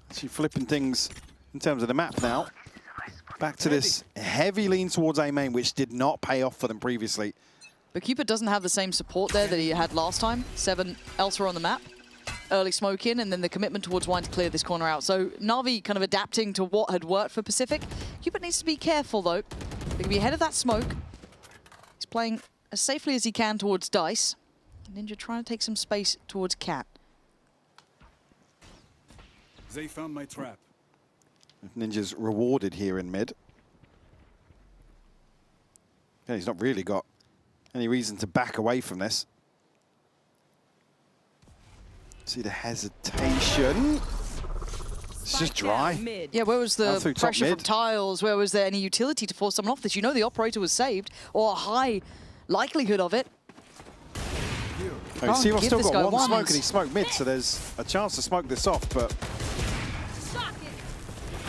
Actually flipping things in terms of the map now. Back to this heavy lean towards A main, which did not pay off for them previously. But Cupid doesn't have the same support there that he had last time. 7 elsewhere on the map. Early smoke in, and then the commitment towards wanting to clear this corner out. So NAVI kind of adapting to what had worked for Pacific. Cupid needs to be careful, though. They can be ahead of that smoke. He's playing as safely as he can towards Dice. Ninja trying to take some space towards Cat. They found my trap. Ninja's rewarded here in mid. Yeah, he's not really got any reason to back away from this. See the hesitation. It's just dry. Yeah, where was the pressure from mid. tiles? Where was there any utility to force someone off this? You know the operator was saved, or a high likelihood of it. Oh, Seavoff's still got one smoke once. and he smoked mid, so there's a chance to smoke this off, but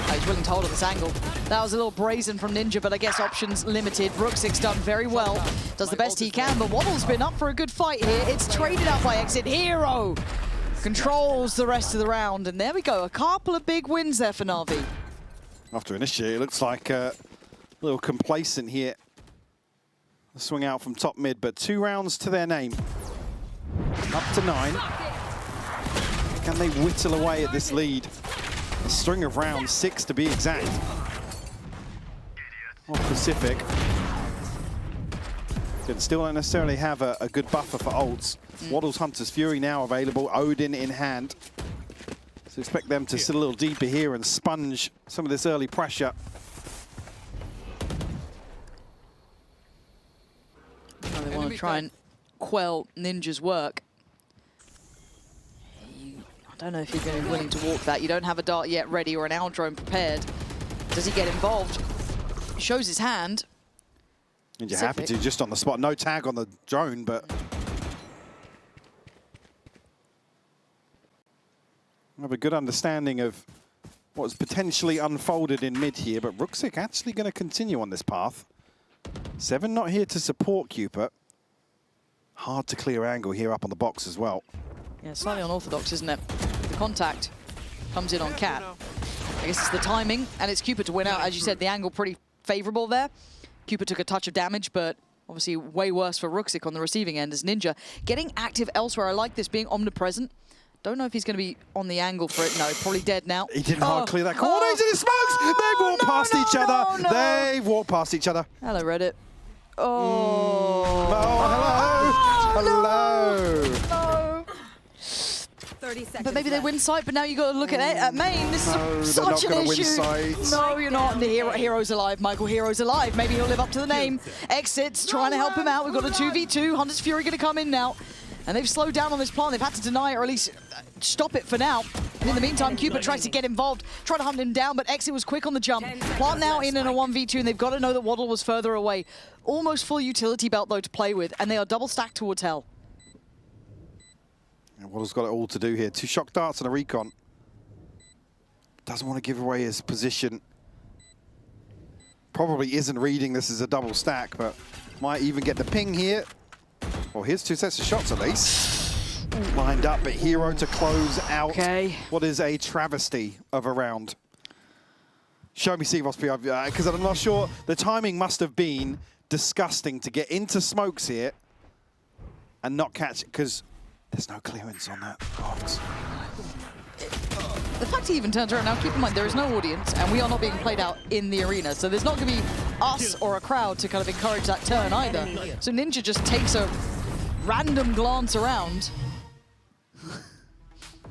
Oh, he's willing to hold at this angle. That was a little brazen from Ninja, but I guess options limited. Ruxic's done very well. Does the best he can, but Waddle's been up for a good fight here. It's traded out by Exit. Hero controls the rest of the round, and there we go. A couple of big wins there for NAVI. after initiate, it looks like a little complacent here. A swing out from top mid, but 2 rounds to their name. Up to 9. Can they whittle away at this lead? A string of rounds, 6 to be exact. Of Pacific. Can still don't necessarily have a good buffer for ults. Waddle's Hunter's Fury now available, Odin in hand. So expect them to sit a little deeper here and sponge some of this early pressure. Well, they want to try and quell Ninja's work. I don't know if you're going to be willing to walk that. You don't have a dart yet ready or an owl drone prepared. Does he get involved? Shows his hand. And you're happy to, just on the spot. No tag on the drone, but... I have a good understanding of what's potentially unfolded in mid here, but Ruxic actually going to continue on this path. 7 not here to support Cupid. Hard to clear angle here up on the box as well. Yeah, slightly unorthodox, isn't it? The contact comes in on Cat. I guess it's the timing, and it's Cupid to win out. As you said, the angle pretty favorable there. Cupid took a touch of damage, but obviously way worse for Ruxic on the receiving end as Ninja getting active elsewhere. I like this being omnipresent. Don't know if he's going to be on the angle for it. No, probably dead now. He didn't hard clear that corner. He's in the smokes. They walk past each other. They walk past each other. Hello, Reddit. Oh. Hello. No. 30 seconds But maybe they win sight, but now you got to look at main. This is such an issue. No, you're not. The Hero's alive, Michael. Hero's alive. Maybe he'll live up to the name. Exits, trying to help him out. We've got a 2v2. Hunter's Fury going to come in now. And they've slowed down on this plant. They've had to deny it, or at least stop it for now. And in the meantime, Cupid tries to get involved, try to hunt him down, but Exit was quick on the jump. Plant now in a 1v2, and they've got to know that Waddle was further away. Almost full utility belt, though, to play with, and they are double stacked towards Hell. And Waddle's got it all to do here. 2 shock darts and a recon. Doesn't want to give away his position. Probably isn't reading this as a double stack, but might even get the ping here. Well, here's 2 sets of shots at least. Lined up, but Hero to close out what is a travesty of a round. Show me CVOS PI, because I'm not sure. The timing must have been disgusting to get into smokes here and not catch it, because there's no clearance on that box. The fact he even turns around now, keep in mind, there is no audience, and we are not being played out in the arena, so there's not going to be us or a crowd to kind of encourage that turn either. So Ninja just takes a random glance around.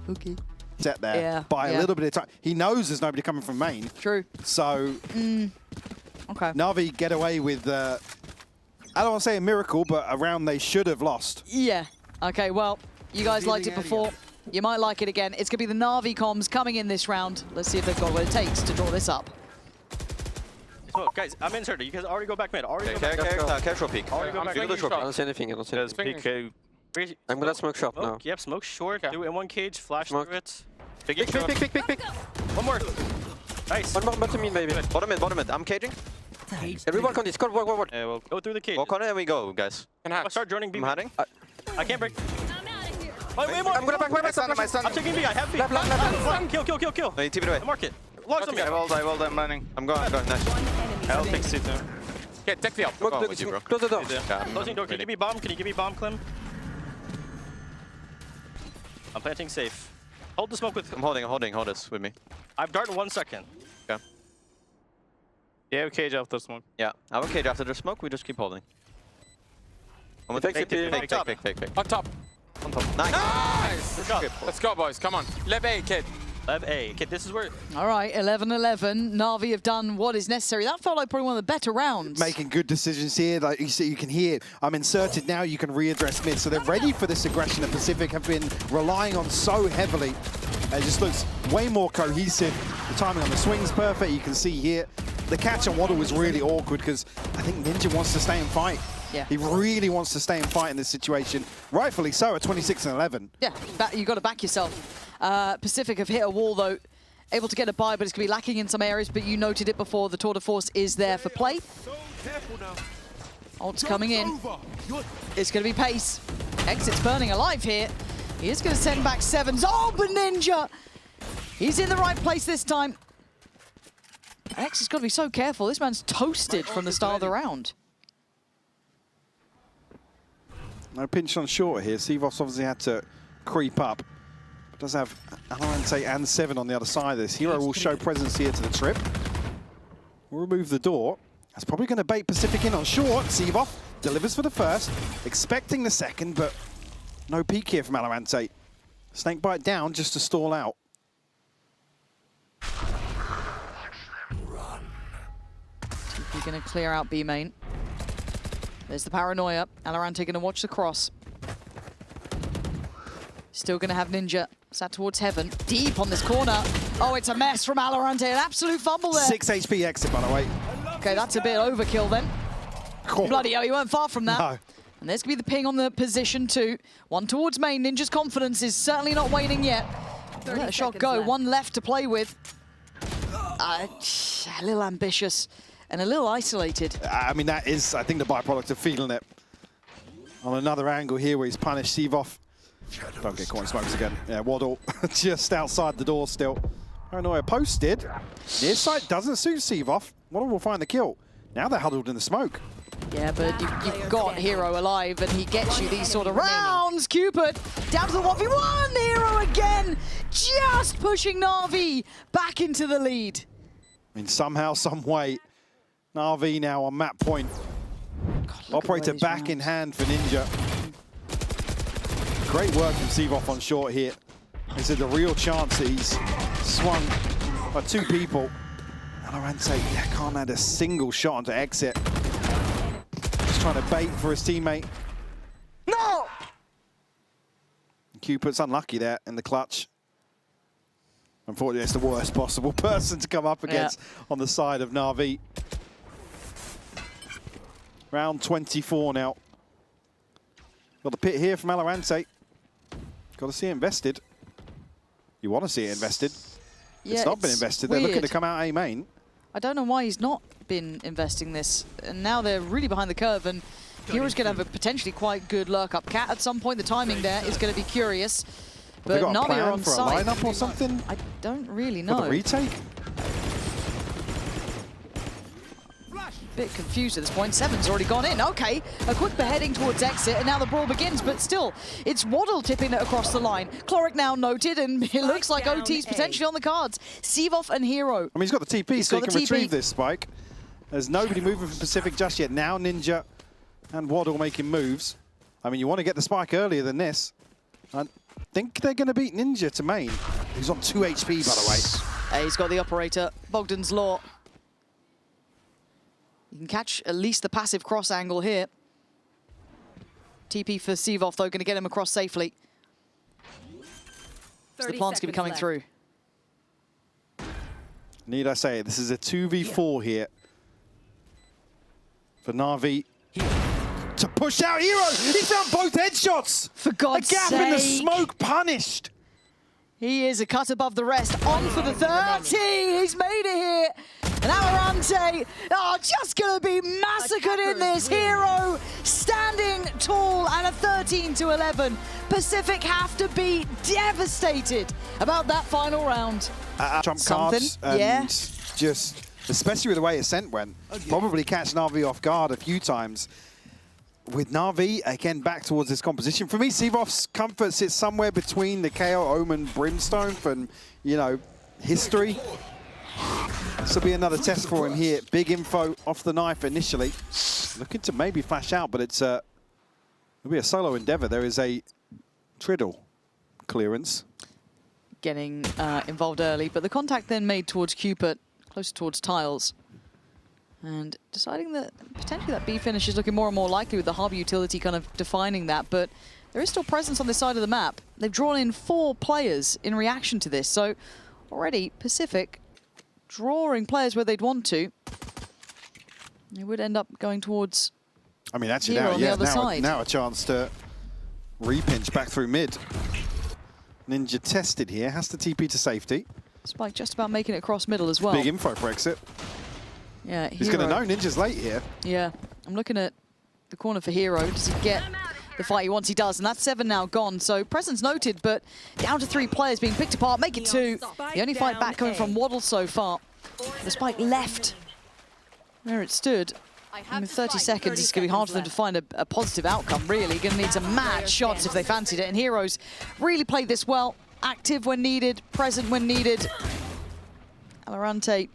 Okay. Set there by a little bit of time. He knows there's nobody coming from main. True. So, okay. Navi get away with, I don't want to say a miracle, but a round they should have lost. Yeah. Okay, well, you guys liked it before. You might like it again. It's going to be the Navi comms coming in this round. Let's see if they've got what it takes to draw this up. Oh, guys, I'm inserted. You guys already go back mid. Casual peek. I don't see anything. I don't see anything. I'm gonna smoke shop now. Yep, smoke short. Do it in one cage. Flash Smoke. through it. Pick. One more. Nice. One more bottom in, baby. Bottom mid. I'm caging. Everyone on Discord. Walk. Yeah, we'll go through the cage. Walk on it and we go, guys. I'll start joining B. I'm hiding. I can't break. Wait more. I'm gonna back my son. I'm taking B. I have B. Left. Kill. No, you TP away. Mark it. Logs on me. I rolled, I'm running. I'm going, nice. I'll fix it now. Okay, take the up. Close the door. Closing door. Can you give me bomb? Can you give me bomb, Clem? I'm planting safe. Hold the smoke with... I'm holding, hold this with me. I've dart in 1 second. Okay. Yeah, cage after smoke. Yeah, I have a cage after the smoke, we just keep holding. I'm gonna fake. On top. Nice! Good job. Let's go, boys. Come on. Left A, kid. Left A. Kid, this is where... All right, 11-11. Navi have done what is necessary. That felt like probably one of the better rounds. Making good decisions here. Like you see, you can hear it. I'm inserted now. You can readdress mid. So they're ready for this aggression. And Pacific have been relying on so heavily. It just looks way more cohesive. The timing on the swing's perfect. You can see here. The catch on Waddle was really awkward because I think Ninja wants to stay and fight. Yeah. He really wants to stay and fight in this situation. Rightfully so at 26-11. Yeah, you got to back yourself. Pacific have hit a wall, though. Able to get a buy, but it's going to be lacking in some areas. But you noted it before. The tour de force is there for play. Ult's coming in. It's going to be pace. Exit's burning alive here. He is going to send back sevens. Oh, but Ninja! He's in the right place this time. Exit's got to be so careful. This man's toasted from the start of the round. No pinch on short here. CVOS obviously had to creep up. Does have Valorant and 7 on the other side of this. Hero will show presence here to the trip. We'll remove the door. That's probably going to bait Pacific in on short. CVOS delivers for the first, expecting the second, but no peek here from Valorant. Snakebite down just to stall out. We're going to clear out B main. There's the paranoia. Valorant going to watch the cross. Still going to have Ninja Sat towards heaven, deep on this corner. Oh, it's a mess from Valorant, an absolute fumble there. 6 HP exit, by the way. Okay, that's a bit overkill then. Cool. Bloody hell, you weren't far from that. No. And there's going to be the ping on the position too. One towards main. Ninja's confidence is certainly not waning yet. Let a shot go. left. One left to play with. A little ambitious and a little isolated. I mean, that is, I think, the byproduct of feeling it. On another angle here where he's punished Seavoff. Don't get caught in smokes again. Yeah, Waddle just outside the door still. Paranoia posted. Near side doesn't suit Seavoff. Waddle will find the kill. Now they're huddled in the smoke. Yeah, but you've got Hero alive, and he gets you these sort of rounds. Cupid down to the 1v1. Hero again, just pushing NAVI back into the lead. I mean, somehow, some way, NAVI now on map point. Operator back in hand for Ninja. Great work from Seavoff on short here. This is a real chance that he's swung by 2 people. Valorant can't add a single shot onto exit. Just trying to bait for his teammate. No! Cupid's unlucky there in the clutch. Unfortunately, it's the worst possible person to come up against on the side of NAVI. Round 24 now. Got the pit here from Valorant. Got to see it invested. You want to see it invested. Yeah, it's not been invested. They're looking to come out A main. I don't know why he's not been investing this. And now they're really behind the curve, and Hero's going to have a potentially quite good lurk up cat at some point. The timing there is going to be curious. But They got a NAVI are plan on for a site. lineup or something I don't really for know. the retake. Bit confused at this point. Seven's already gone in. Okay, a quick beheading towards exit, and now the brawl begins, but still, it's Waddle tipping it across the line. Cloric now noted, and it looks like OT's potentially on the cards. Seavoff and Hero. I mean, he's got the TP, He's so he got can the TP. retrieve this spike. There's nobody moving from Pacific just yet. Now Ninja and Waddle making moves. I mean, you want to get the spike earlier than this. I think they're going to beat Ninja to main. He's on 2 HP, by the way. He's got the operator. Bogdan's Law. You can catch at least the passive cross angle here. TP for Seavoff, though, going to get him across safely. So the plant's going to be coming through. Need I say, this is a 2v4 here for NAVI to push out Hero. He found both headshots. For God's sake. A gap in the smoke, punished. He is a cut above the rest. On for the 30. He's made it here. And Valorant are just going to be massacred in this. Hero standing tall and a 13-11. Pacific have to be devastated about that final round. Trump Something, cards and just, especially with the way Ascent went, probably catch NAVI off guard a few times. With NAVI, again, back towards this composition. For me, Seavoff's comfort sits somewhere between the KO, Omen, Brimstone from, you know, history. This will be another test for him here. Big info off the knife initially. Looking to maybe flash out, but it'll be a solo endeavor. There is a Triddle clearance. Getting involved early, but the contact then made towards Cupid, closer towards tiles. And deciding that potentially that B finish is looking more and more likely with the harbor utility kind of defining that, but there is still presence on this side of the map. They've drawn in 4 players in reaction to this, so already Pacific drawing players where they'd want to. They would end up going towards, I mean, actually Hero now, on the yeah, other side. now a chance to repinch back through mid. Ninja tested here, has to TP to safety. Spike just about making it across middle as well. Big info for exit. Yeah, He's going to know Ninja's late here. Yeah, I'm looking at the corner for Hero. Does he get the fight he wants? He does, and that's 7 now gone. So presence noted, but down to 3 players being picked apart. Make it 2. The only fight back coming from Waddle so far. The spike left where it stood. And with 30 seconds, it's going to be hard for them to find a positive outcome, really. Going to need some mad shots if they fancied it. And Heroes really played this well. Active when needed, present when needed. Valorant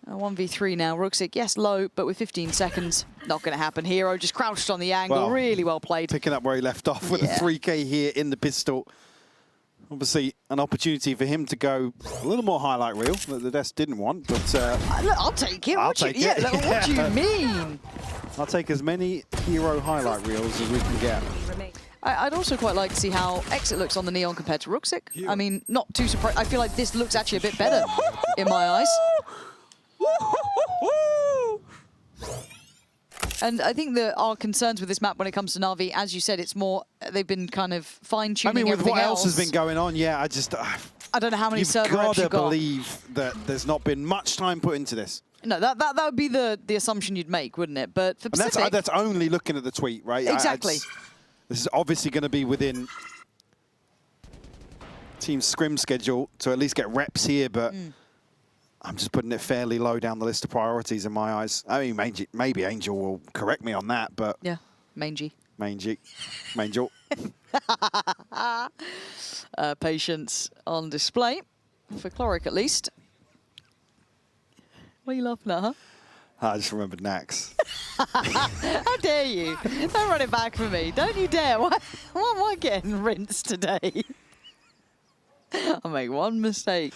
1v3 now. Ruxic, yes, low, but with 15 seconds, not going to happen. Hero just crouched on the angle, Well, really well played. Picking up where he left off with a 3K here in the pistol. Obviously, an opportunity for him to go a little more highlight reel that the desk didn't want, but... Look, I'll take it. I'll take it. Yeah, look, what do you mean? I'll take as many Hero highlight reels as we can get. I'd also quite like to see how Exit looks on the Neon compared to Ruxic. I mean, not too surprised. I feel like this looks actually a bit better in my eyes. And I think that our concerns with this map when it comes to Na'Vi, as you said, it's more, they've been kind of fine-tuning I mean, with everything what else has been going on, yeah, I don't know how many you've server reps you've got to got. believe that there's not been much time put into this. No, that would be the assumption you'd make, wouldn't it? But for Pacific... And that's only looking at the tweet, right? Exactly. This is obviously going to be within team scrim schedule to at least get reps here, but I'm just putting it fairly low down the list of priorities in my eyes. I mean, maybe Angel will correct me on that, but... Yeah, Mangel. Patience on display, for Chloric at least. What are you laughing at, huh? I just remembered Nax. How dare you? Don't run it back for me. Don't you dare. Why am I getting rinsed today? I make one mistake.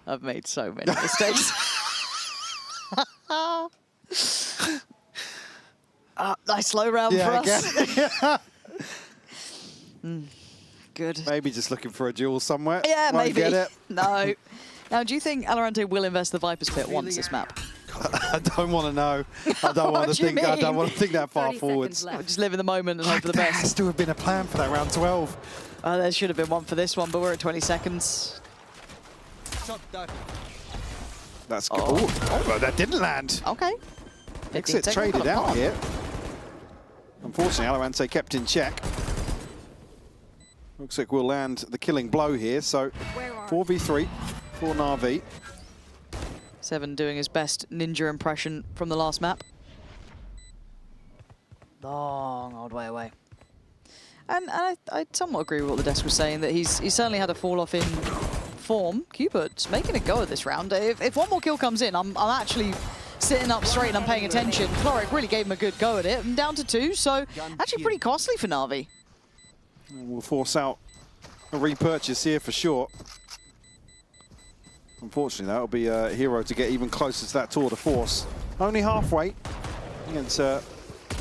I've made so many mistakes. Nice slow round for us. Good. Maybe just looking for a duel somewhere. Yeah, Won't maybe. Get it. No. Now, do you think Valorant will invest the Viper's Pit once this map? I don't want to know. I don't want to think. I don't want to think that far 30 forwards. seconds left. Just live in the moment and hope for the There best. has to have been a plan for that round 12. There should have been one for this one, but we're at 20 seconds. That's good. Oh, well, that didn't land. Okay. Exit traded out here. Unfortunately, Alorante kept in check. Looks like we'll land the killing blow here. So 4v3 for NAVI. Seven doing his best ninja impression from the last map. Long old way away. And I somewhat agree with what the desk was saying, that he's certainly had a fall off in form. Cubert's making a go at this round. If one more kill comes in, I'm actually sitting up straight and I'm paying attention. Chloric really gave him a good go at it. I'm down to 2, so actually pretty costly for Na'Vi. We'll force out a repurchase here for sure. Unfortunately, that'll be a hero to get even closer to that tour de force. Only halfway against a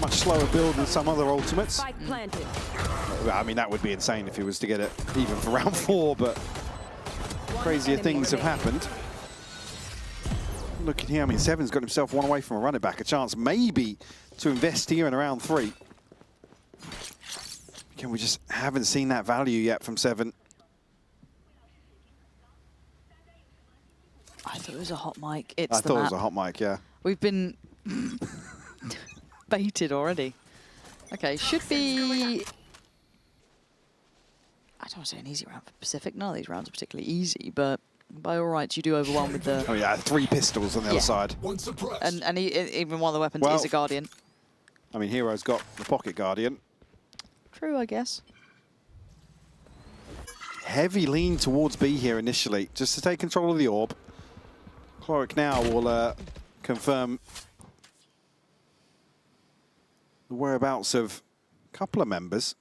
much slower build than some other ultimates. I mean, that would be insane if he was to get it even for round 4, but crazier things have happened. Looking here, I mean, Seven's got himself one away from a run it back, a chance maybe to invest here in round 3. Again, we just haven't seen that value yet from Seven. I thought it was a hot mic. I thought it was a hot mic, yeah. We've been baited already. Okay, should be... I don't want to say an easy round for Pacific. None of these rounds are particularly easy, but by all rights, you do overwhelm with the... Oh yeah, 3 pistols on the other side. And even one of the weapons is a Guardian. I mean, Hero's got the Pocket Guardian. True, I guess. Heavy lean towards B here initially, just to take control of the orb. Chloric now will confirm the whereabouts of a couple of members.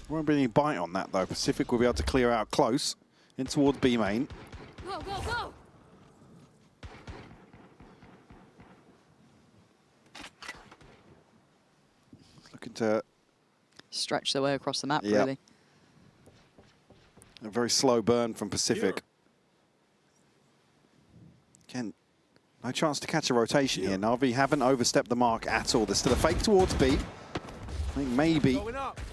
Won't be any bite on that though. Pacific will be able to clear out close in towards B main. Go, go, go! Looking to stretch their way across the map, really. A very slow burn from Pacific. Again, no chance to catch a rotation here. Na'Vi haven't overstepped the mark at all. There's still a fake towards B. I think maybe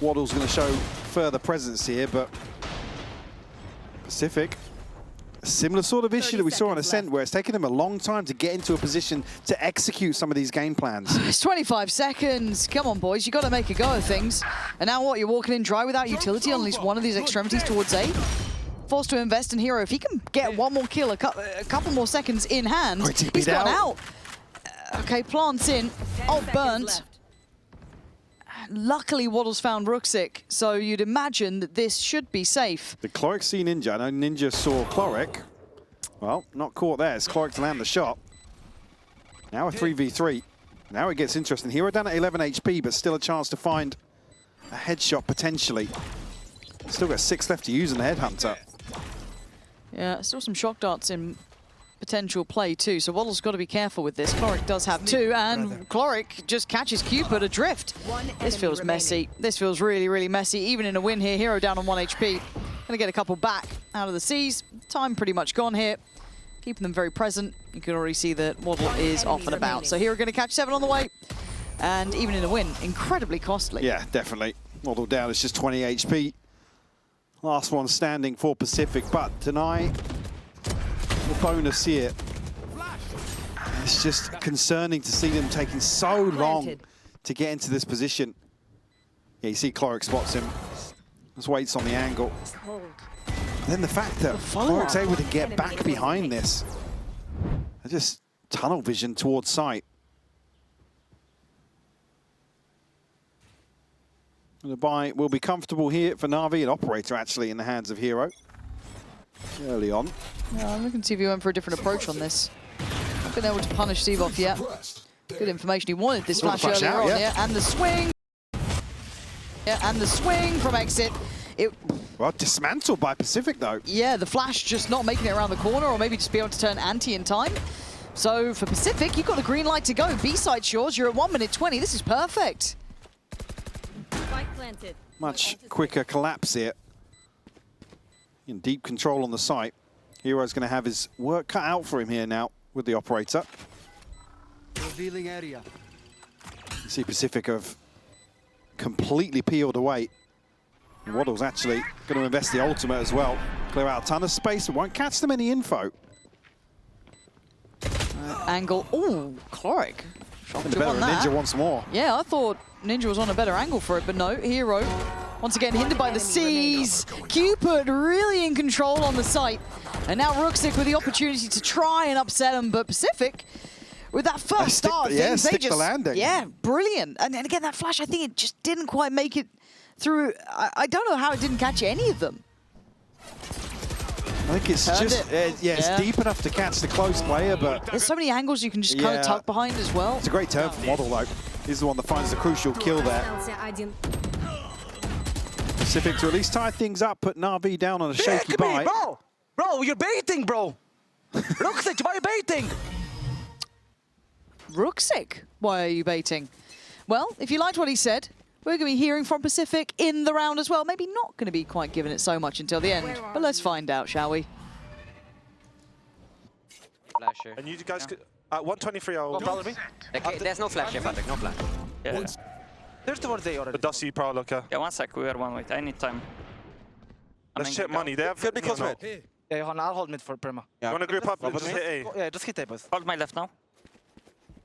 Waddle's going to show further presence here, but Pacific, a similar sort of issue that we saw on Ascent, where it's taken them a long time to get into a position to execute some of these game plans. It's 25 seconds. Come on, boys. You got to make a go of things. And now what? You're walking in dry without utility on at least one of these extremities towards A. Forced to invest in Hero. If he can get one more kill, a couple more seconds in hand, he's gone out. Okay, plants in. Oh, burnt. Luckily, Waddle's found Ruxic, so you'd imagine that this should be safe. Did Chloric see Ninja? I know Ninja saw Chloric. Well, not caught there. It's Chloric to land the shot. Now a 3v3. Now it gets interesting. Hero down at 11 HP, but still a chance to find a headshot potentially. Still got 6 left to use in the Headhunter. Yeah, still some shock darts in potential play too, so Waddle's got to be careful with this. Cloric does have two, and Cloric just catches Cupid adrift. This feels messy. This feels really, really messy. Even in a win here, Hero down on 1 HP. Gonna get a couple back out of the C's. Time pretty much gone here. Keeping them very present. You can already see that Waddle is off and about. So Hero gonna catch 7 on the way. And even in a win, incredibly costly. Yeah, definitely. Waddle down, it's just 20 HP. Last one standing for Pacific, but deny the bonus here. It's just concerning to see them taking so long to get into this position. Yeah, you see Cloric spots him. Just waits on the angle. And then the fact that Cloric's able to get back behind this. Just tunnel vision towards sight. The buy will be comfortable here for Navi, an operator actually in the hands of Hero. Early on. Yeah, I'm looking to see if he went for a different approach on this. Not been able to punish Steve off yet. Good information. He wanted this flash earlier on, yeah. And the swing. Yeah, and the swing from exit. Well, dismantled by Pacific though. Yeah, the flash just not making it around the corner, or maybe just be able to turn anti in time. So for Pacific, you've got a green light to go. B-side Shores, you're at 1 minute 20. This is perfect. Much quicker collapse here. In deep control on the site. Hero's going to have his work cut out for him here now with the operator. Revealing area. You see Pacific have completely peeled away. And Waddle's actually going to invest the ultimate as well. Clear out a ton of space, but won't catch them any info. Angle. Ooh, Cloric. Better Ninja once more. Yeah, I thought Ninja was on a better angle for it, but no. Hero, once again, hindered by the C's. Cupid really in control on the site. And now Rooksik with the opportunity to try and upset him, but Pacific, with that first start, they just... the landing. Yeah, brilliant. And again, that flash, I think it just didn't quite make it through. I don't know how it didn't catch any of them. I think it's just, it's deep enough to catch the close player, but... There's so many angles you can just kind of tuck behind as well. It's a great turn from Waddle, though. He's the one that finds the crucial kill there. Pacific to at least tie things up, put Navi down on a shaky bite. Bro, you're baiting, bro! Rooksik, why are you baiting? Rooksik? Why are you baiting? Well, if you liked what he said, we're going to be hearing from Pacific in the round as well. Maybe not going to be quite giving it so much until the end, but let's find out, shall we? Flasher. And you guys could... At 123, I'll... There's no flash here, Patrick, no flash. Yeah. There's towards A already. But Dusty, Prowler. Yeah, 1 sec, we are 1 wait. I need time. Let's check money. They have... Could be close mid. Yeah, Johan, I'll hold mid for Prima. You want to group up and just hit A? Yeah, just hit A, boys. Hold my left now.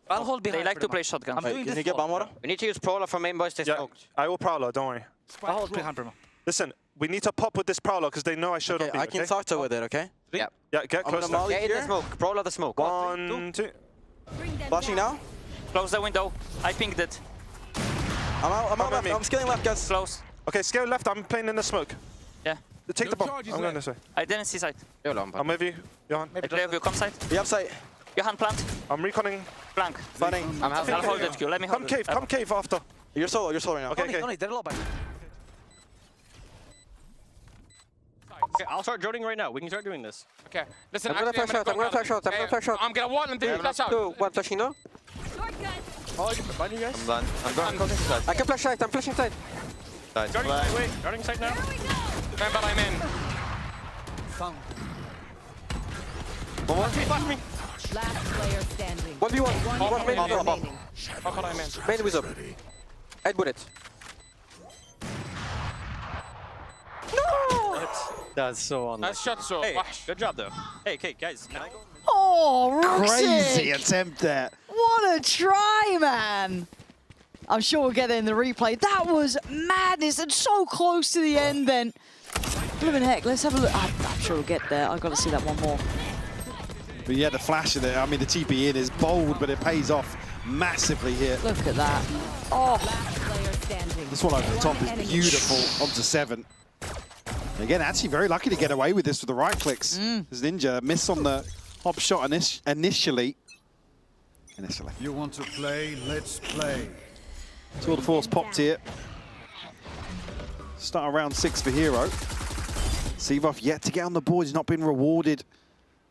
I'll hold behind. They like to play shotgun. I'm doing Can this you get bomb water? We need to use Prowler from main boys, they smoked. I will Prowler, don't worry. I'll hold behind Prima. Listen, we need to pop with this Prowler because they know I showed up. I can talk to with it, okay? Yeah. Yeah, get close. Get in the smoke. Prowler the smoke. 1, 2. Flashing now? Close the window. I pinged it. I'm out left. I'm scaling left, guys. Close. Okay, scale left. I'm playing in the smoke. Yeah. Take the bomb. I'm going this way. I didn't see sight. I'm with you, Johan. I play you come side. Yep, sight. Johan plant. I'm reconning. Flank. Fighting. I'll hold it, Q. Let me hold it. Come cave after. You're solo right now. Okay. No, they're low by. Okay, I'll start droning right now. We can start doing this. Okay. Listen, I'm gonna flash out. I'm gonna flash out. I'm gonna wall and then you flash out. One flashing now. Oh, you blind you guys? I'm done. I'm going. I can flash side. I'm flashing side. Starting Starting wait. Starting side now. Remember, I'm in. One more. Flash me. Last player standing. 1v1. One Main minute. remaining. How can I in? Main with up. 8 bullets. That's so unlucky. Nice shot, so. Hey, good job though. Hey, guys, can I go? Oh, Crazy Rooksik! attempt there. What a try, man! I'm sure we'll get it in the replay. That was madness and so close to the end then. Blimmin' heck, let's have a look. I'm sure we'll get there. I've got to see that one more. But yeah, the flash of it, I mean, the TP in is bold, but it pays off massively here. Look at that. Oh, Last player standing. This one over the top is beautiful, onto 7. And again, actually very lucky to get away with this with the right clicks. As Ninja missed on the hop shot initially. You want to play? Let's play. Tour de Force popped here. Start around 6 for Hero. Seavoff yet to get on the board. He's not been rewarded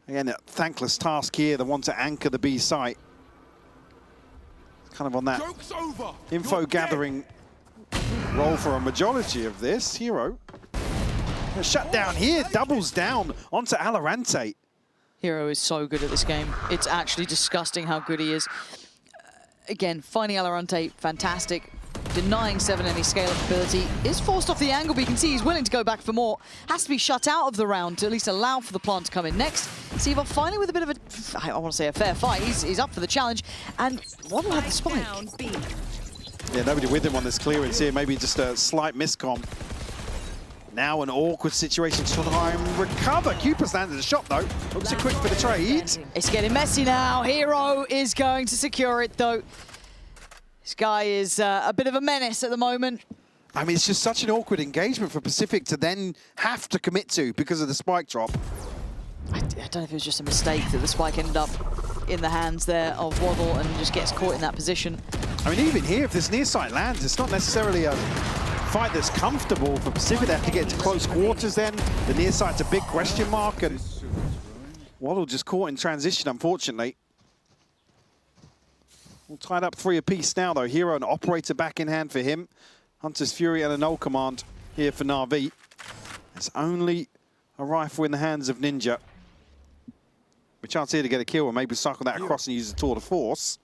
Again, a thankless task here, the one to anchor the B site. It's kind of on that info gathering role for a majority of this. Hero. A shutdown here, doubles down onto Valorant. Hero is so good at this game. It's actually disgusting how good he is. Again, finding Valorant fantastic. Denying 7 any scale-up ability. Is forced off the angle, but you can see he's willing to go back for more. Has to be shut out of the round to at least allow for the plant to come in next. Sevov finally with a bit of a, I want to say a fair fight. He's up for the challenge. And Waddle had the spike. Yeah, nobody with him on this clearance here. Maybe just a slight miscom. Now an awkward situation to try and recover. Cupid's landed a shot though. Looks quick for the trade. It's getting messy now. Hero is going to secure it though. This guy is a bit of a menace at the moment. I mean, it's just such an awkward engagement for Pacific to then have to commit to because of the spike drop. I don't know if it was just a mistake that the spike ended up in the hands there of Waddle and just gets caught in that position. I mean, even here, if this near side lands, it's not necessarily a fight that's comfortable for Pacific. They have to get to close quarters then. The near side's a big question mark, and Waddle just caught in transition, unfortunately. All tied up 3 apiece now, though. Hero and Operator back in hand for him. Hunter's Fury and a null command here for Na'Vi. It's only a rifle in the hands of Ninja. A chance here to get a kill and maybe cycle that across and use the tour de force.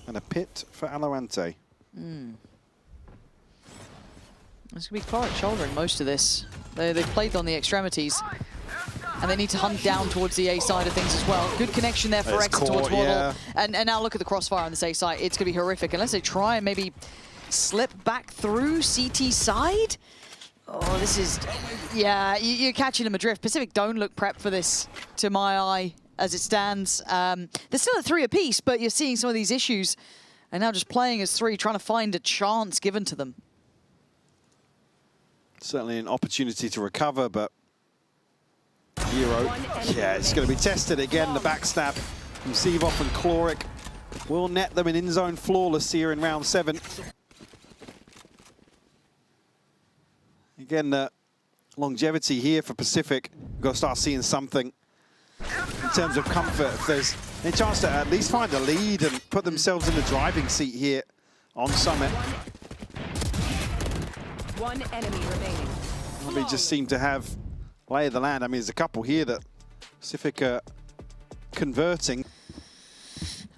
And a pit for Valorant. There's going to be Cloric shouldering most of this. They've played on the extremities. And they need to hunt down towards the A side of things as well. Good connection there for Exit towards Waddle. Yeah. And now look at the crossfire on this A side. It's going to be horrific. Unless they try and maybe slip back through CT side. Oh, this is... Yeah, you're catching them adrift. Pacific don't look prepped for this, to my eye, as it stands. They're still at 3 apiece, but you're seeing some of these issues. And now just playing as 3, trying to find a chance given to them. Certainly an opportunity to recover, but Hero, yeah, it's going to be tested again. The backstab from Sevov and Cloric will net them in zone flawless here in round 7. Again, the longevity here for Pacific. We've got to start seeing something in terms of comfort. If there's a chance to at least find a lead and put themselves in the driving seat here on Summit. One enemy remaining. They just seem to have lay of the land. I mean, there's a couple here that Pacific are converting.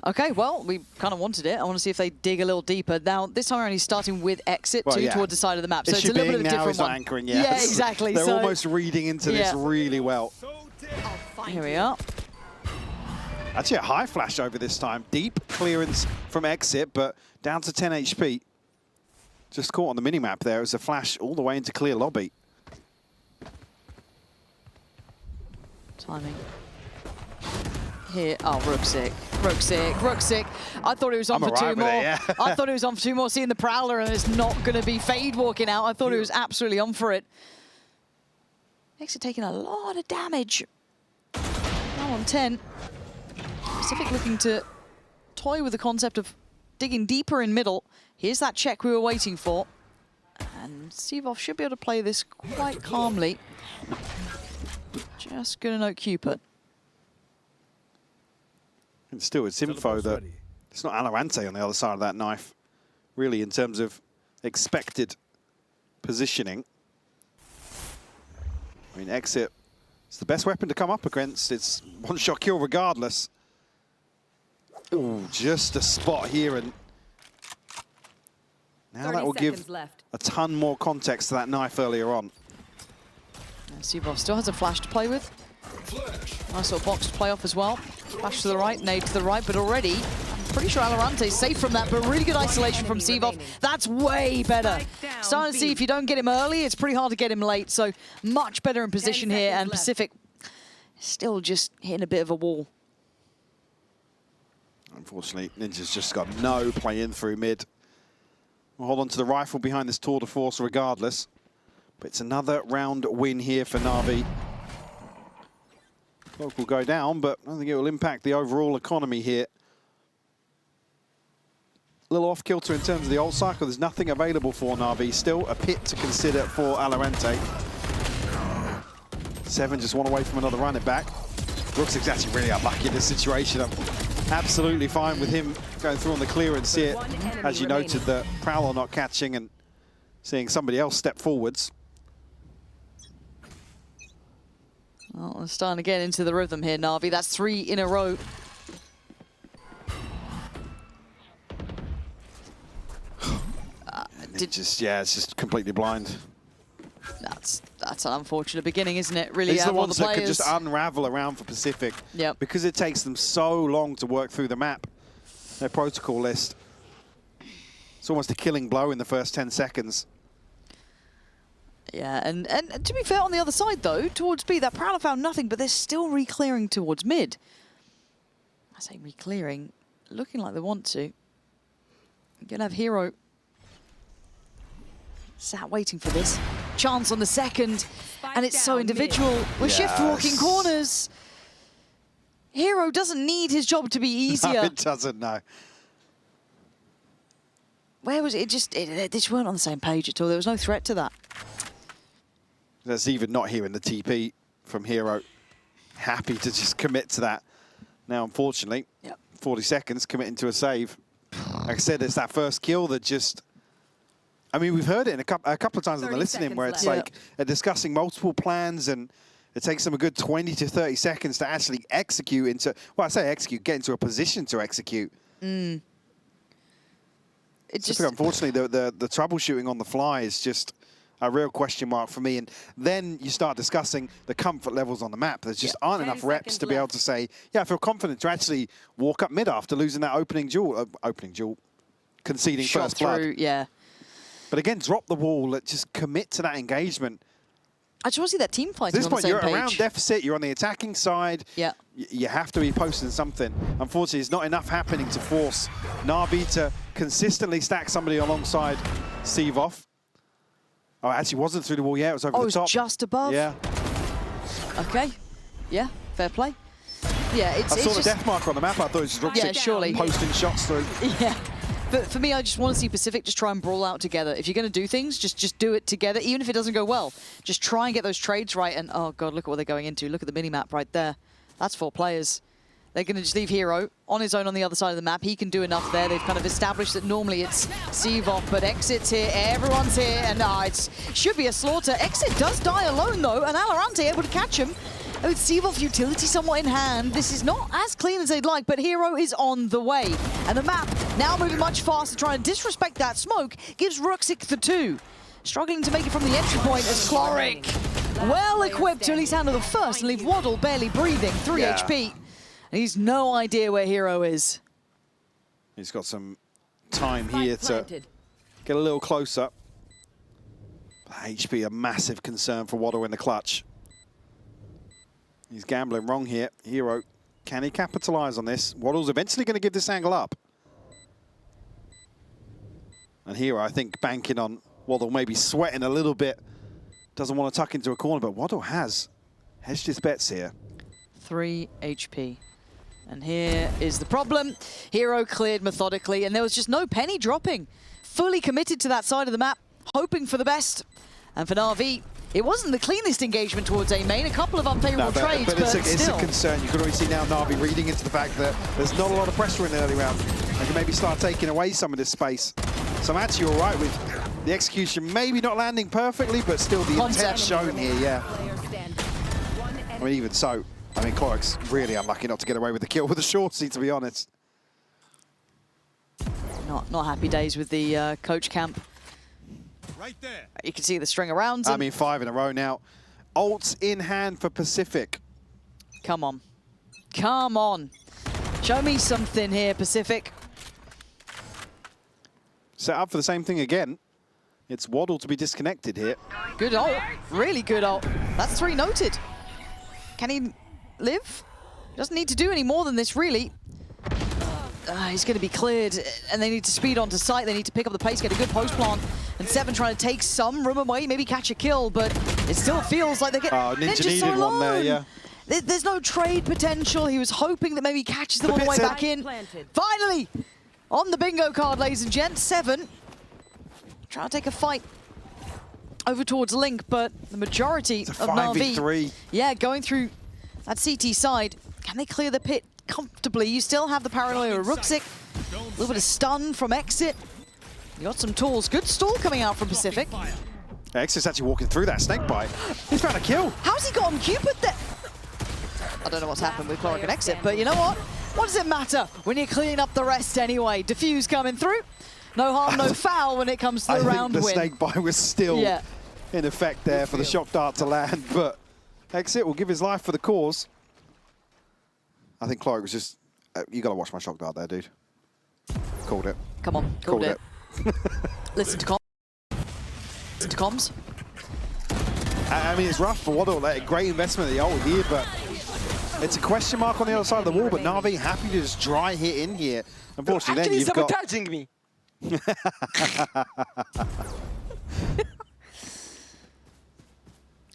Okay, well, we kind of wanted it. I want to see if they dig a little deeper. Now, this time around, he's starting with Exit towards the side of the map. So it's a little bit of a different one. Anchoring, yes. Yeah, exactly. They're almost reading into this really well. Here we are. Actually, a high flash over this time. Deep clearance from Exit, but down to 10 HP. Just caught on the minimap there. It was a flash all the way into clear lobby. Timing. Here, oh, Rooksick. I thought he was on for 2 more. I thought he was on for 2 more, seeing the Prowler, and it's not going to be Fade walking out. I thought he was absolutely on for it. Exit taking a lot of damage. Now on 10. Pacific looking to toy with the concept of digging deeper in middle. Here's that check we were waiting for. And Sevov should be able to play this quite calmly. Just going to note Cupid. And still, it's info that it's not Valorant on the other side of that knife, really, in terms of expected positioning. I mean, Exit is the best weapon to come up against. It's one-shot kill regardless. Ooh, just a spot here, and now that will give a ton more context to that knife earlier on. Sevov still has a flash to play with. Nice little box to play off as well. Flash to the right, nade to the right, but already, I'm pretty sure Valorant is safe from that, but really good isolation from Sevov. That's way better. Starting to see if you don't get him early, it's pretty hard to get him late, so much better in position here, and Pacific still just hitting a bit of a wall. Unfortunately, Ninja's just got no play in through mid. We'll hold on to the rifle behind this tour de force regardless. But it's another round win here for Na'Vi. Cloak will go down, but I don't think it will impact the overall economy here. A little off-kilter in terms of the ult cycle. There's nothing available for Na'Vi. Still a pit to consider for Valorant. Seven just one away from another run it back. Rook's actually really unlucky in this situation. I'm absolutely fine with him going through on the clearance here. As you noted, the Prowler not catching and seeing somebody else step forwards. Well, we're starting to get into the rhythm here, Navi. That's 3 in a row. It's just completely blind. That's an unfortunate beginning, isn't it? Really, These are the ones the that could just unravel around for Pacific. Yep. Because it takes them so long to work through the map, their protocol list. It's almost a killing blow in the first 10 seconds. Yeah, and to be fair, on the other side, though, towards B, that Prowler found nothing, but they're still re-clearing towards mid. I say re-clearing, looking like they want to. You're going to have Hero sat waiting for this. Chance on the second, and it's so individual. We're shift walking corners. Hero doesn't need his job to be easier. No, it doesn't, no. Where was it? They just weren't on the same page at all. There was no threat to that. There's even not hearing the TP from Hero. Happy to just commit to that. Now, unfortunately, 40 seconds committing to a save. Like I said, it's that first kill that just... I mean, we've heard it in a couple of times on the listening where it's like discussing multiple plans, and it takes them a good 20 to 30 seconds to actually execute into... Well, I say execute, get into a position to execute. It just... Unfortunately, the troubleshooting on the fly is just a real question mark for me. And then you start discussing the comfort levels on the map. There's just aren't enough reps to be able to say, yeah, I feel confident to actually walk up mid after losing that opening duel, conceding shot first blood. Through, yeah. But again, drop the wall, just commit to that engagement. I just want to see that team fighting At this on point, the same you're page. around deficit, you're on the attacking side. Yeah. You have to be posting something. Unfortunately, there's not enough happening to force NAVI to consistently stack somebody alongside Sevov. Oh, it actually wasn't through the wall yet, it was over the top. Oh, just above? Yeah. Okay. Yeah, fair play. Yeah, I saw the death marker on the map, I thought it was just yeah, surely. posting shots through. Yeah. But for me, I just want to see Pacific just try and brawl out together. If you're going to do things, just do it together, even if it doesn't go well. Just try and get those trades right. And, oh, God, look at what they're going into. Look at the mini-map right there. That's 4 players. They're going to just leave Hero on his own on the other side of the map. He can do enough there. They've kind of established that normally it's Sevov, but Exit's here. Everyone's here. And it should be a slaughter. Exit does die alone, though, and Valorant able to catch him. With Sevov utility somewhat in hand, this is not as clean as they'd like, but Hero is on the way. And the map, now moving much faster, trying to disrespect that smoke, gives Ruxic the 2. Struggling to make it from the entry point as Cloric, well equipped to at least handle the first and leave Waddle barely breathing, 3 HP. And he's no idea where Hero is. He's got some time here to get a little closer. HP, a massive concern for Waddle in the clutch. He's gambling wrong here. Hero, can he capitalize on this? Waddle's eventually going to give this angle up. And Hero, I think, banking on Waddle maybe sweating a little bit. Doesn't want to tuck into a corner, but Waddle has hedged his bets here. 3 HP. And here is the problem. Hero cleared methodically, and there was just no penny dropping. Fully committed to that side of the map, hoping for the best. And for NAVI, it wasn't the cleanest engagement towards A main. A couple of unfavorable trades, but it's a concern. You can already see now NAVI reading into the fact that there's not a lot of pressure in the early round. They can maybe start taking away some of this space. So I'm actually all right with the execution, maybe not landing perfectly, but still the intent shown here, yeah. I mean, even so, I mean, Cloric's really unlucky not to get away with the kill with the shorty, to be honest. Not happy days with the coach camp. Right there. You can see the string around him. I mean, 5 in a row now. Ults in hand for Pacific. Come on. Come on. Show me something here, Pacific. Set up for the same thing again. It's Waddle to be disconnected here. Good ult. Really good ult. That's 3 noted. Can he live? Doesn't need to do any more than this, really. He's going to be cleared, and they need to speed onto site. They need to pick up the pace, get a good post plant. And Seven trying to take some room away, maybe catch a kill, but it still feels like they're getting... Oh, Ninja needed one there, yeah. There's no trade potential. He was hoping that maybe he catches them on the way back in. Finally! On the bingo card, ladies and gents, Seven trying to take a fight over towards Link, but the majority It's of a NAVI, 5v3. yeah, going through that CT side. Can they clear the pit comfortably? You still have the paranoia of Ruxic. A little bit of stun from Exit. You got some tools. Good stall coming out from Pacific. Exit's actually walking through that snake bite. He's found a kill. How's he gotten Cupid there? I don't know what's happened with Chloric and Exit, but you know what? What does it matter when you clean up the rest anyway? Diffuse coming through. No harm, no foul when it comes to the round think the win. snake bite was still in effect there for the shock dart to land, but Exit will give his life for the cause. I think Chloric was just... you got to watch my shock dart there, dude. Called it. Come on, called it. Listen to comms. Listen to comms. I mean, it's rough for Waddle. Like, great investment of the ult here, but it's a question mark on the other side of the wall. But Na'Vi happy to just dry hit in here. Unfortunately, then you've got... sabotaging me.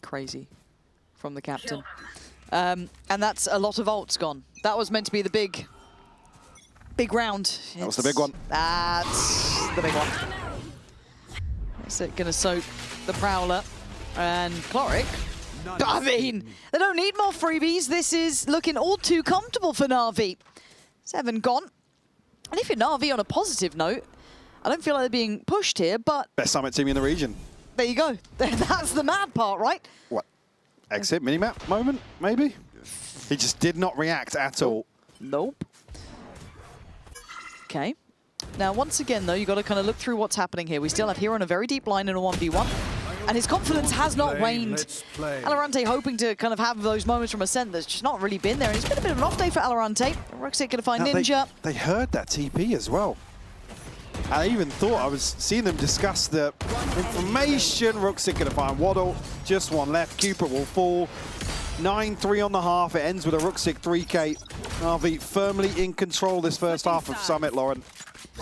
Crazy from the captain. And that's a lot of ults gone. That was meant to be the big round. That was the big one. That's the big one. Is it gonna soak the Prowler and Chloric? I mean, they don't need more freebies. This is looking all too comfortable for Na'Vi. 7 gone. And if you're Na'Vi on a positive note, I don't feel like they're being pushed here, but... Best Summit team in the region. There you go. That's the mad part, right? What? Exit minimap moment, maybe? He just did not react at all. Nope. Okay. Now, once again, though, you've got to kind of look through what's happening here. We still have Hero in a very deep line in a 1v1. And his confidence has not waned. Valorant hoping to kind of have those moments from Ascent that's just not really been there. And it's been a bit of an off day for Valorant. Ruxic going to find Ninja. They heard that TP as well. I even thought, I was seeing them discuss the information. Ruxic going to find Waddle. Just one left. Cupid will fall. 9-3 on the half. It ends with a Ruxic 3K. Na'Vi firmly in control this first half of Summit, Lauren.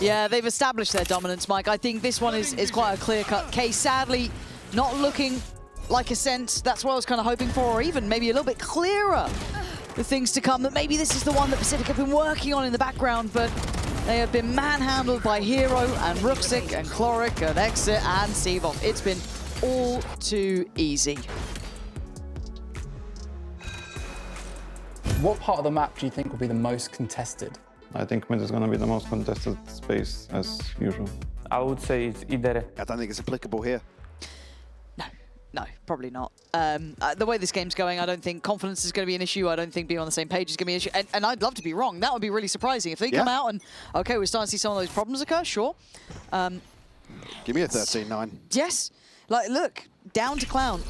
Yeah, they've established their dominance, Mike. I think this one is quite a clear-cut case. Sadly, not looking like Ascent. That's what I was kind of hoping for, or even maybe a little bit clearer with things to come. That maybe this is the one that Pacific have been working on in the background, but they have been manhandled by Hero and Ruxic and Chloric and Exit and Sevov. It's been all too easy. What part of the map do you think will be the most contested? I think mid is going to be the most contested space as usual. I would say it's either... I don't think it's applicable here. No, probably not. The way this game's going, I don't think confidence is going to be an issue. I don't think being on the same page is going to be an issue. And I'd love to be wrong. That would be really surprising. If they come out and, okay, we're starting to see some of those problems occur, sure. Give me a 13-9. Yes. Like, look, down to Clown.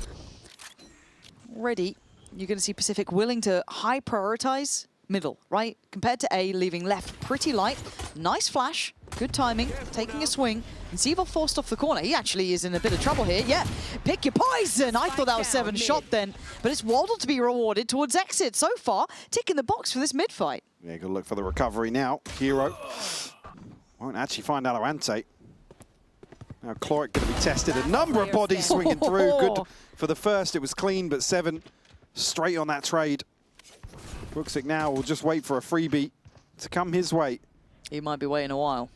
Already, you're going to see Pacific willing to high prioritize middle, right? Compared to A, leaving left pretty light. Nice flash, good timing, taking a swing. And Sevov forced off the corner. He actually is in a bit of trouble here. Yeah, pick your poison. I thought that was 7 shot then. But it's Waddle to be rewarded towards Exit so far. Ticking the box for this mid fight. Yeah, good look for the recovery now. Hero won't actually find Alorante. Now Chloric going to be tested. A number of bodies swinging through. Good for the first. It was clean, but 7 straight on that trade. Ruxic now will just wait for a freebie to come his way. He might be waiting a while.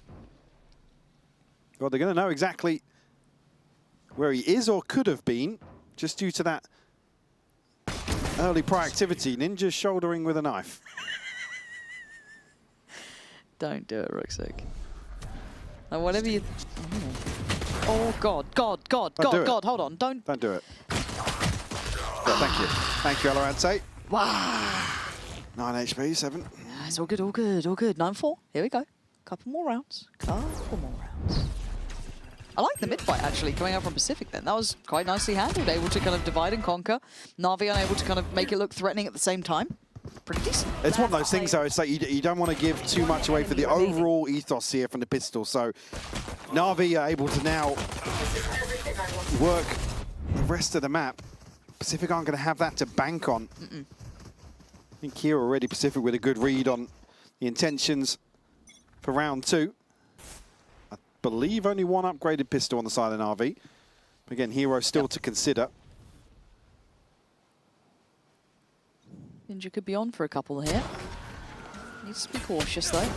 Well, they're going to know exactly where he is or could have been, just due to that early proactivity. Ninja's shouldering with a knife. Don't do it, Ruxic. Like, whatever you... Oh, God, God, God, God, God, hold on. Don't do it. Yeah, thank you. Thank you, Alorante. Wow. 9 HP, 7. It's all good, all good, all good. 9-4. Here we go. Couple more rounds. Couple more rounds. I like the mid-fight, actually, coming out from Pacific then. That was quite nicely handled. Able to kind of divide and conquer. Na'Vi unable to kind of make it look threatening at the same time. Pretty decent. It's one of those things, though. It's like you don't want to give too much away for the overall ethos here from the pistol. So Na'Vi are able to now work the rest of the map. Pacific aren't going to have that to bank on. I think here already Pacific with a good read on the intentions for round 2. I believe only one upgraded pistol on the side of Na'Vi. Again, Hero still to consider. Ninja could be on for a couple here. Needs to be cautious, though.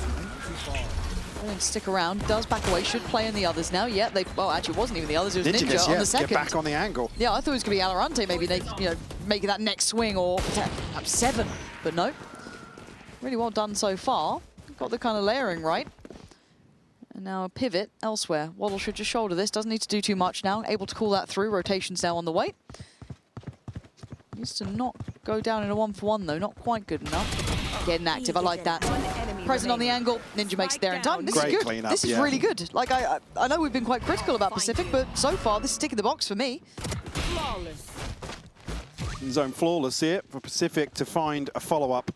Going to stick around, does back away, should play in the others now. Yeah, well, actually, it wasn't even the others, it was Ninja does, on the second. Get back on the angle. Yeah, I thought it was going to be Valorant, maybe they, making that next swing or perhaps 7, but no. Really well done so far. Got the kind of layering right. And now a pivot elsewhere. Waddle should just shoulder this, doesn't need to do too much now. Able to call that through, rotations now on the way. Needs to not go down in a 1-for-1 though, not quite good enough. Getting active, I like that. Present on the angle, Ninja makes it there in time. This is good. Cleanup, this is really good. Like I know we've been quite critical about Pacific, but so far this is ticking the box for me. Zone flawless here for Pacific to find a follow-up.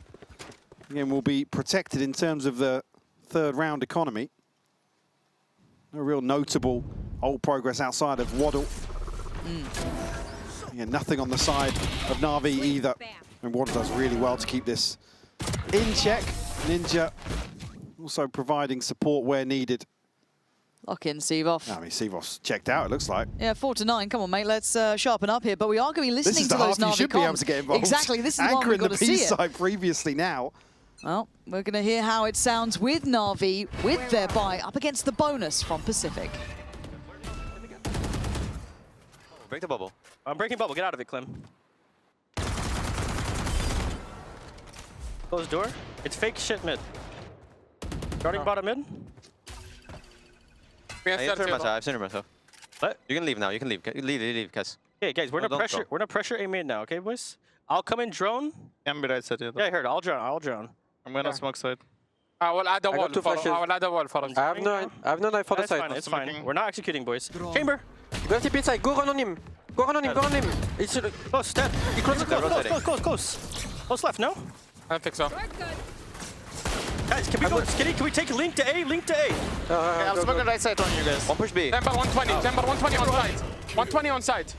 Again, will be protected in terms of the third round economy. No real notable old progress outside of Waddle. Yeah, nothing on the side of Navi either. And Waddle does really well to keep this in check. Ninja also providing support where needed. Lock in Seavoff. I mean, Seavoff's checked out, it looks like. Yeah, 4-9. Come on, mate. Let's sharpen up here. But we are going to be listening to those Navi This is the half you should be able comms. to get involved. Exactly. This is the one we've got to see it. side previously now. Well, we're going to hear how it sounds with Navi, with their buy, up against the bonus from Pacific. Break the bubble. I'm breaking bubble. Get out of it, Clem. Close door. It's fake shit mid. Starting bottom mid. I've seen her myself. What? You can leave now. You can leave. Leave, guys. Okay, guys, we're gonna pressure. We're gonna pressure A mid now, okay, boys? I'll come in drone. Can be right side. Yeah, I heard. I'll drone. I'm gonna smoke side. I will add the wall. I will add the wall for us. I have no knife for the It's side. fine. It's fine. We're not executing, boys. Chamber. Go TP side. Go run on him. Go run on him. Go on him. It's close. Dead. Close. Close left. No. I don't think so. Guys, can we go? Can we take link to A? Link to A. Yeah, I'm smoking right side on you guys. One push B. Temper 120. Temper 120 on side. 120 on side.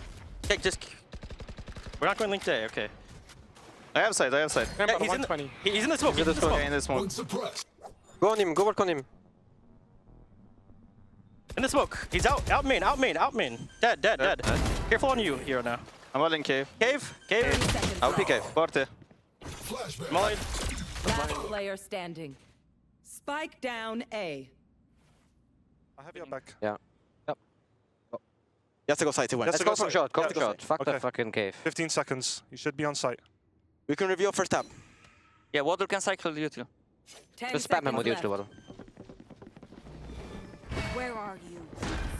Okay, just. We're not going link to A. Okay. I have side. Yeah, he's 120. He's in the smoke. He's in the smoke. Go on him. Go work on him. In the smoke. He's out main. Dead. Careful on you, hero now. I'm all in cave. Cave. I'll pick cave. Forte. Molly. Last player standing. Spike down A. I have your back. Yeah. Yep. You have to go side to win. Let's go for shot. Go for shot. Fuck Okay. the fucking cave. 15 seconds. You should be on site. We can reveal first tap. Yeah, Waddle can cycle you too. Just spam him with you too, Waddle. Where are you?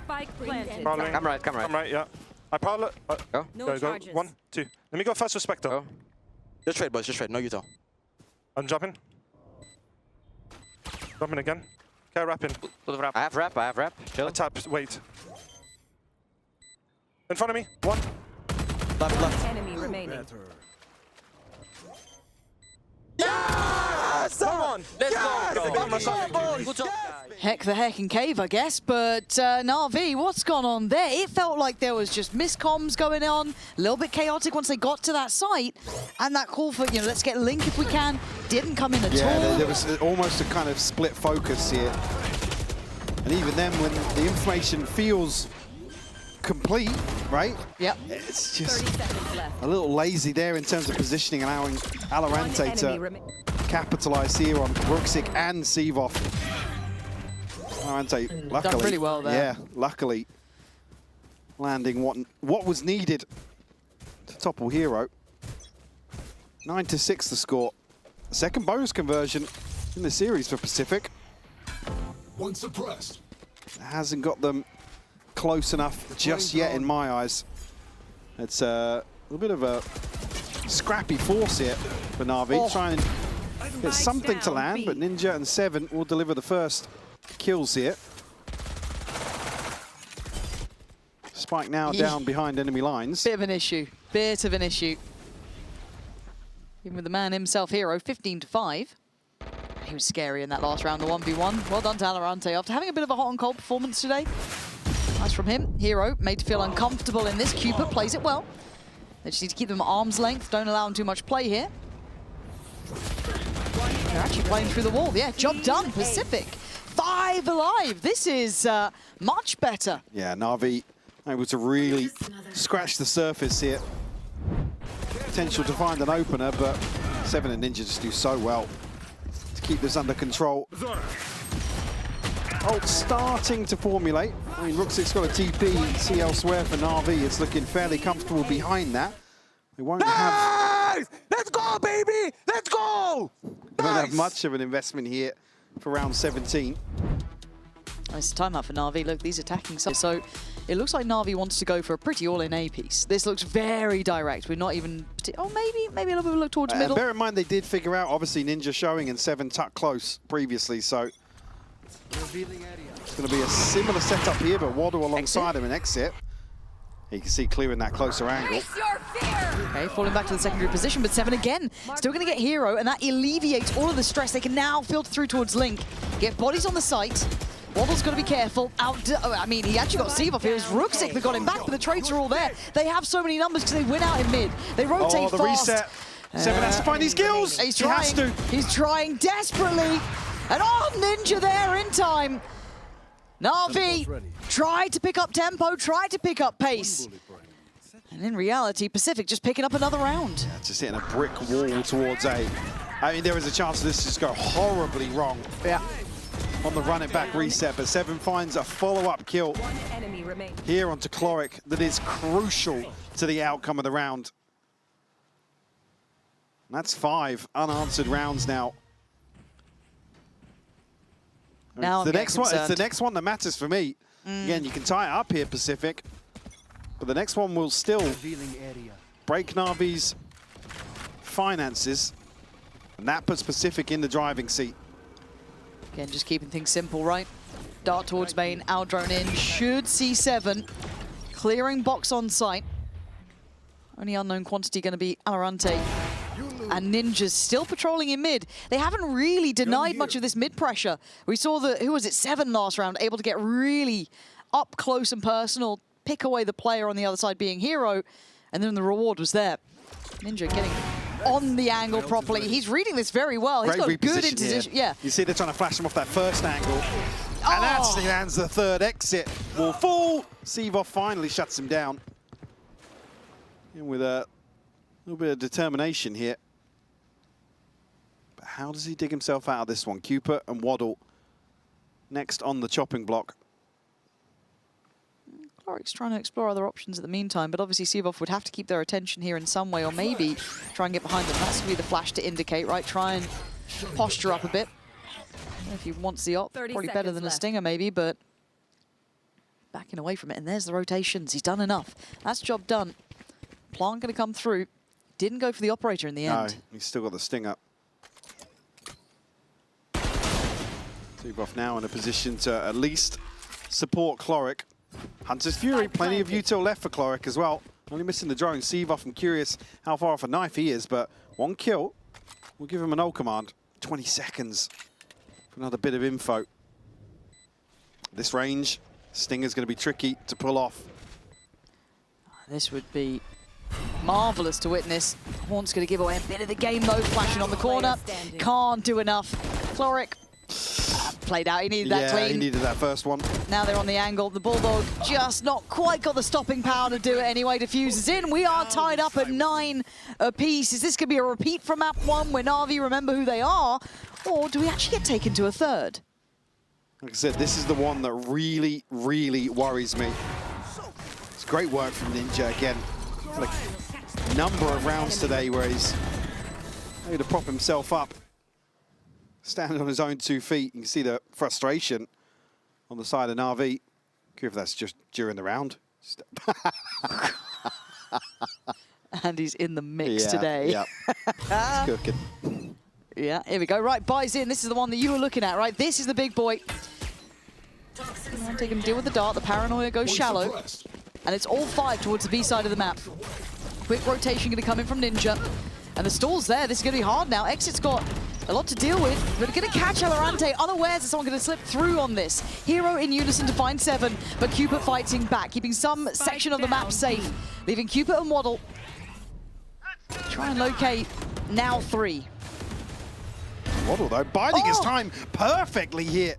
Spike planted. Come right. Come right, yeah. I probably... Go. No go. charges. 1, 2. Let me go first with Spectre. Go. Just trade, boys. Just trade. No util. I'm jumping. Jumping again. Okay, wrapping. I have wrap. Chill. I tap. Wait. In front of me. 1. Left. Enemy remaining. Yes! Someone! Let's go. Good job. Heck the heck in cave, I guess, but Navi, what's gone on there? It felt like there was just miscomms going on, a little bit chaotic once they got to that site, and that call for, let's get Link if we can, didn't come in at all. Yeah, there was almost a kind of split focus here. And even then, when the information feels complete, right? Yep. It's just 30 seconds left. a little lazy there in terms of positioning, allowing Valorant to capitalize here on Bruxic and Seavoff. Valorant, luckily, done really well there. Yeah, luckily landing what was needed to topple Hero. 9-6 the score. Second bonus conversion in the series for Pacific. One suppressed. Hasn't got them close enough just yet in my eyes. It's a little bit of a scrappy force here for Navi. Trying to get something to land, but Ninja and 7 will deliver the first kills here. Spike now down behind enemy lines. Bit of an issue. Even with the man himself, Hero, 15-5. He was scary in that last round, the 1v1. Well done to Valorant after having a bit of a hot and cold performance today. Nice from him. Hero made to feel uncomfortable in this. Cupid plays it well. They just need to keep them at arm's length. Don't allow them too much play here. They're actually playing through the wall. Yeah, job done. Pacific. 5 alive. This is much better. Yeah, Navi able to really scratch the surface here. Potential to find an opener, but 7 and Ninja just do so well to keep this under control. ult starting to formulate. I mean, Rooksik's got a TP, see elsewhere for NAVI. It's looking fairly comfortable behind that. They won't have... Let's go, baby! Let's go! They won't have much of an investment here for round 17. Nice timeout for NAVI. Look, these attacking sides. So it looks like NAVI wants to go for a pretty all-in A piece. This looks very direct. We're not even... Oh, maybe a little bit of a look towards middle. Bear in mind, they did figure out, obviously, Ninja showing and 7 tuck close previously, so... It's going to be a similar setup here, but Waddle alongside him and exit. You can see clearing that closer angle. Okay, falling back to the secondary position, but 7 again. Still going to get Hero, and that alleviates all of the stress. They can now filter through towards Link, get bodies on the site. Waddle's got to be careful. I mean, he actually got Steve off here. It was Rooksik that got him back, but the traits are all there. They have so many numbers because they win out in mid. They rotate the fast. Reset. 7 has to find these kills. He's trying. He's trying desperately. And Ninja there in time. NAVI tried to pick up tempo, tried to pick up pace. And in reality, Pacific just picking up another round. Yeah, just hitting a brick wall towards A. I mean, there is a chance this just go horribly wrong. Yeah. On the run it back reset, but 7 finds a follow-up kill here onto Chloric that is crucial to the outcome of the round. And that's 5 unanswered rounds now. Now it's the next one that matters for me. Again, you can tie it up here, Pacific, but the next one will still break Navi's finances, and that puts Pacific in the driving seat. Again, just keeping things simple, right? Dart towards main, our drone in, should see 7. Clearing box on site. Only unknown quantity going to be Valorant. And Ninja's still patrolling in mid. They haven't really denied much of this mid pressure. We saw the, who was it, 7 last round, able to get really up close and personal, pick away the player on the other side being Hero, and then the reward was there. Ninja getting on the angle properly. He's reading this very well. He's got good position. Yeah. You see they're trying to flash him off that first angle. And that's he lands the 3rd exit. Will fall. Sevov finally shuts him down. And with a little bit of determination here. But how does he dig himself out of this one? Cupid and Waddle next on the chopping block. Chloric's trying to explore other options at the meantime, but obviously Sevov would have to keep their attention here in some way, or maybe try and get behind them. That's going to be the flash to indicate, right? Try and posture up a bit. If he wants the op, probably better than a stinger maybe, but backing away from it. And there's the rotations. He's done enough. That's job done. Plant going to come through. Didn't go for the operator in the end. No, he's still got the stinger. Sevov now in a position to at least support Chloric. Hunter's Fury, plenty of util left for Chloric as well. Only missing the drone. Sevov, I'm curious how far off a knife he is, but 1 kill. We'll give him an ult command. 20 seconds for another bit of info. This range, Stinger's going to be tricky to pull off. This would be marvellous to witness. Horn's going to give away a bit of the game though, flashing on the corner. Can't do enough. Chloric played out, he needed that clean. Yeah, he needed that first one. Now they're on the angle. The Bulldog just not quite got the stopping power to do it anyway. Diffuses in. We are tied up at 9 apiece. Is this going to be a repeat from map 1 where NAVI remember who they are? Or do we actually get taken to a 3rd? Like I said, this is the one that really, really worries me. It's great work from Ninja again. Like a number of rounds today where he's able to prop himself up. Standing on his own 2 feet. You can see the frustration on the side of NAVI. If that's just during the round. And he's in the mix today. Yeah, he's cooking. Yeah, here we go. Right, buys in. This is the one that you were looking at, right? This is the big boy. Take him, deal with the dart. The paranoia goes shallow. And it's all 5 towards the B side of the map. Quick rotation going to come in from Ninja. And the stall's there. This is going to be hard now. Exit's got a lot to deal with. We're going to catch Valorant, unawares that someone going to slip through on this. Hero in unison to find 7, but Cupid fighting back, keeping some section of the map safe, leaving Cupid and Waddle. Try and locate now 3. Waddle, though, biding his time perfectly here.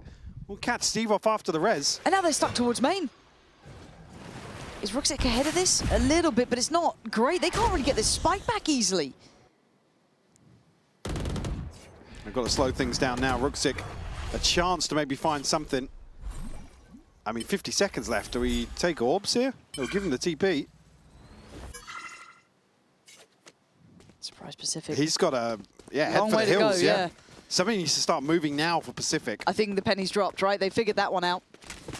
We'll catch Steve off after the res. And now they're stuck towards main. Is Rooksik ahead of this? A little bit, but it's not great. They can't really get this spike back easily. They've got to slow things down now. Rooksik, a chance to maybe find something. I mean, 50 seconds left. Do we take orbs here? We'll give him the TP. Surprise Pacific. He's got a head Long for way the to go, hills. yeah. Somebody needs to start moving now for Pacific. I think the penny's dropped, right? They figured that one out.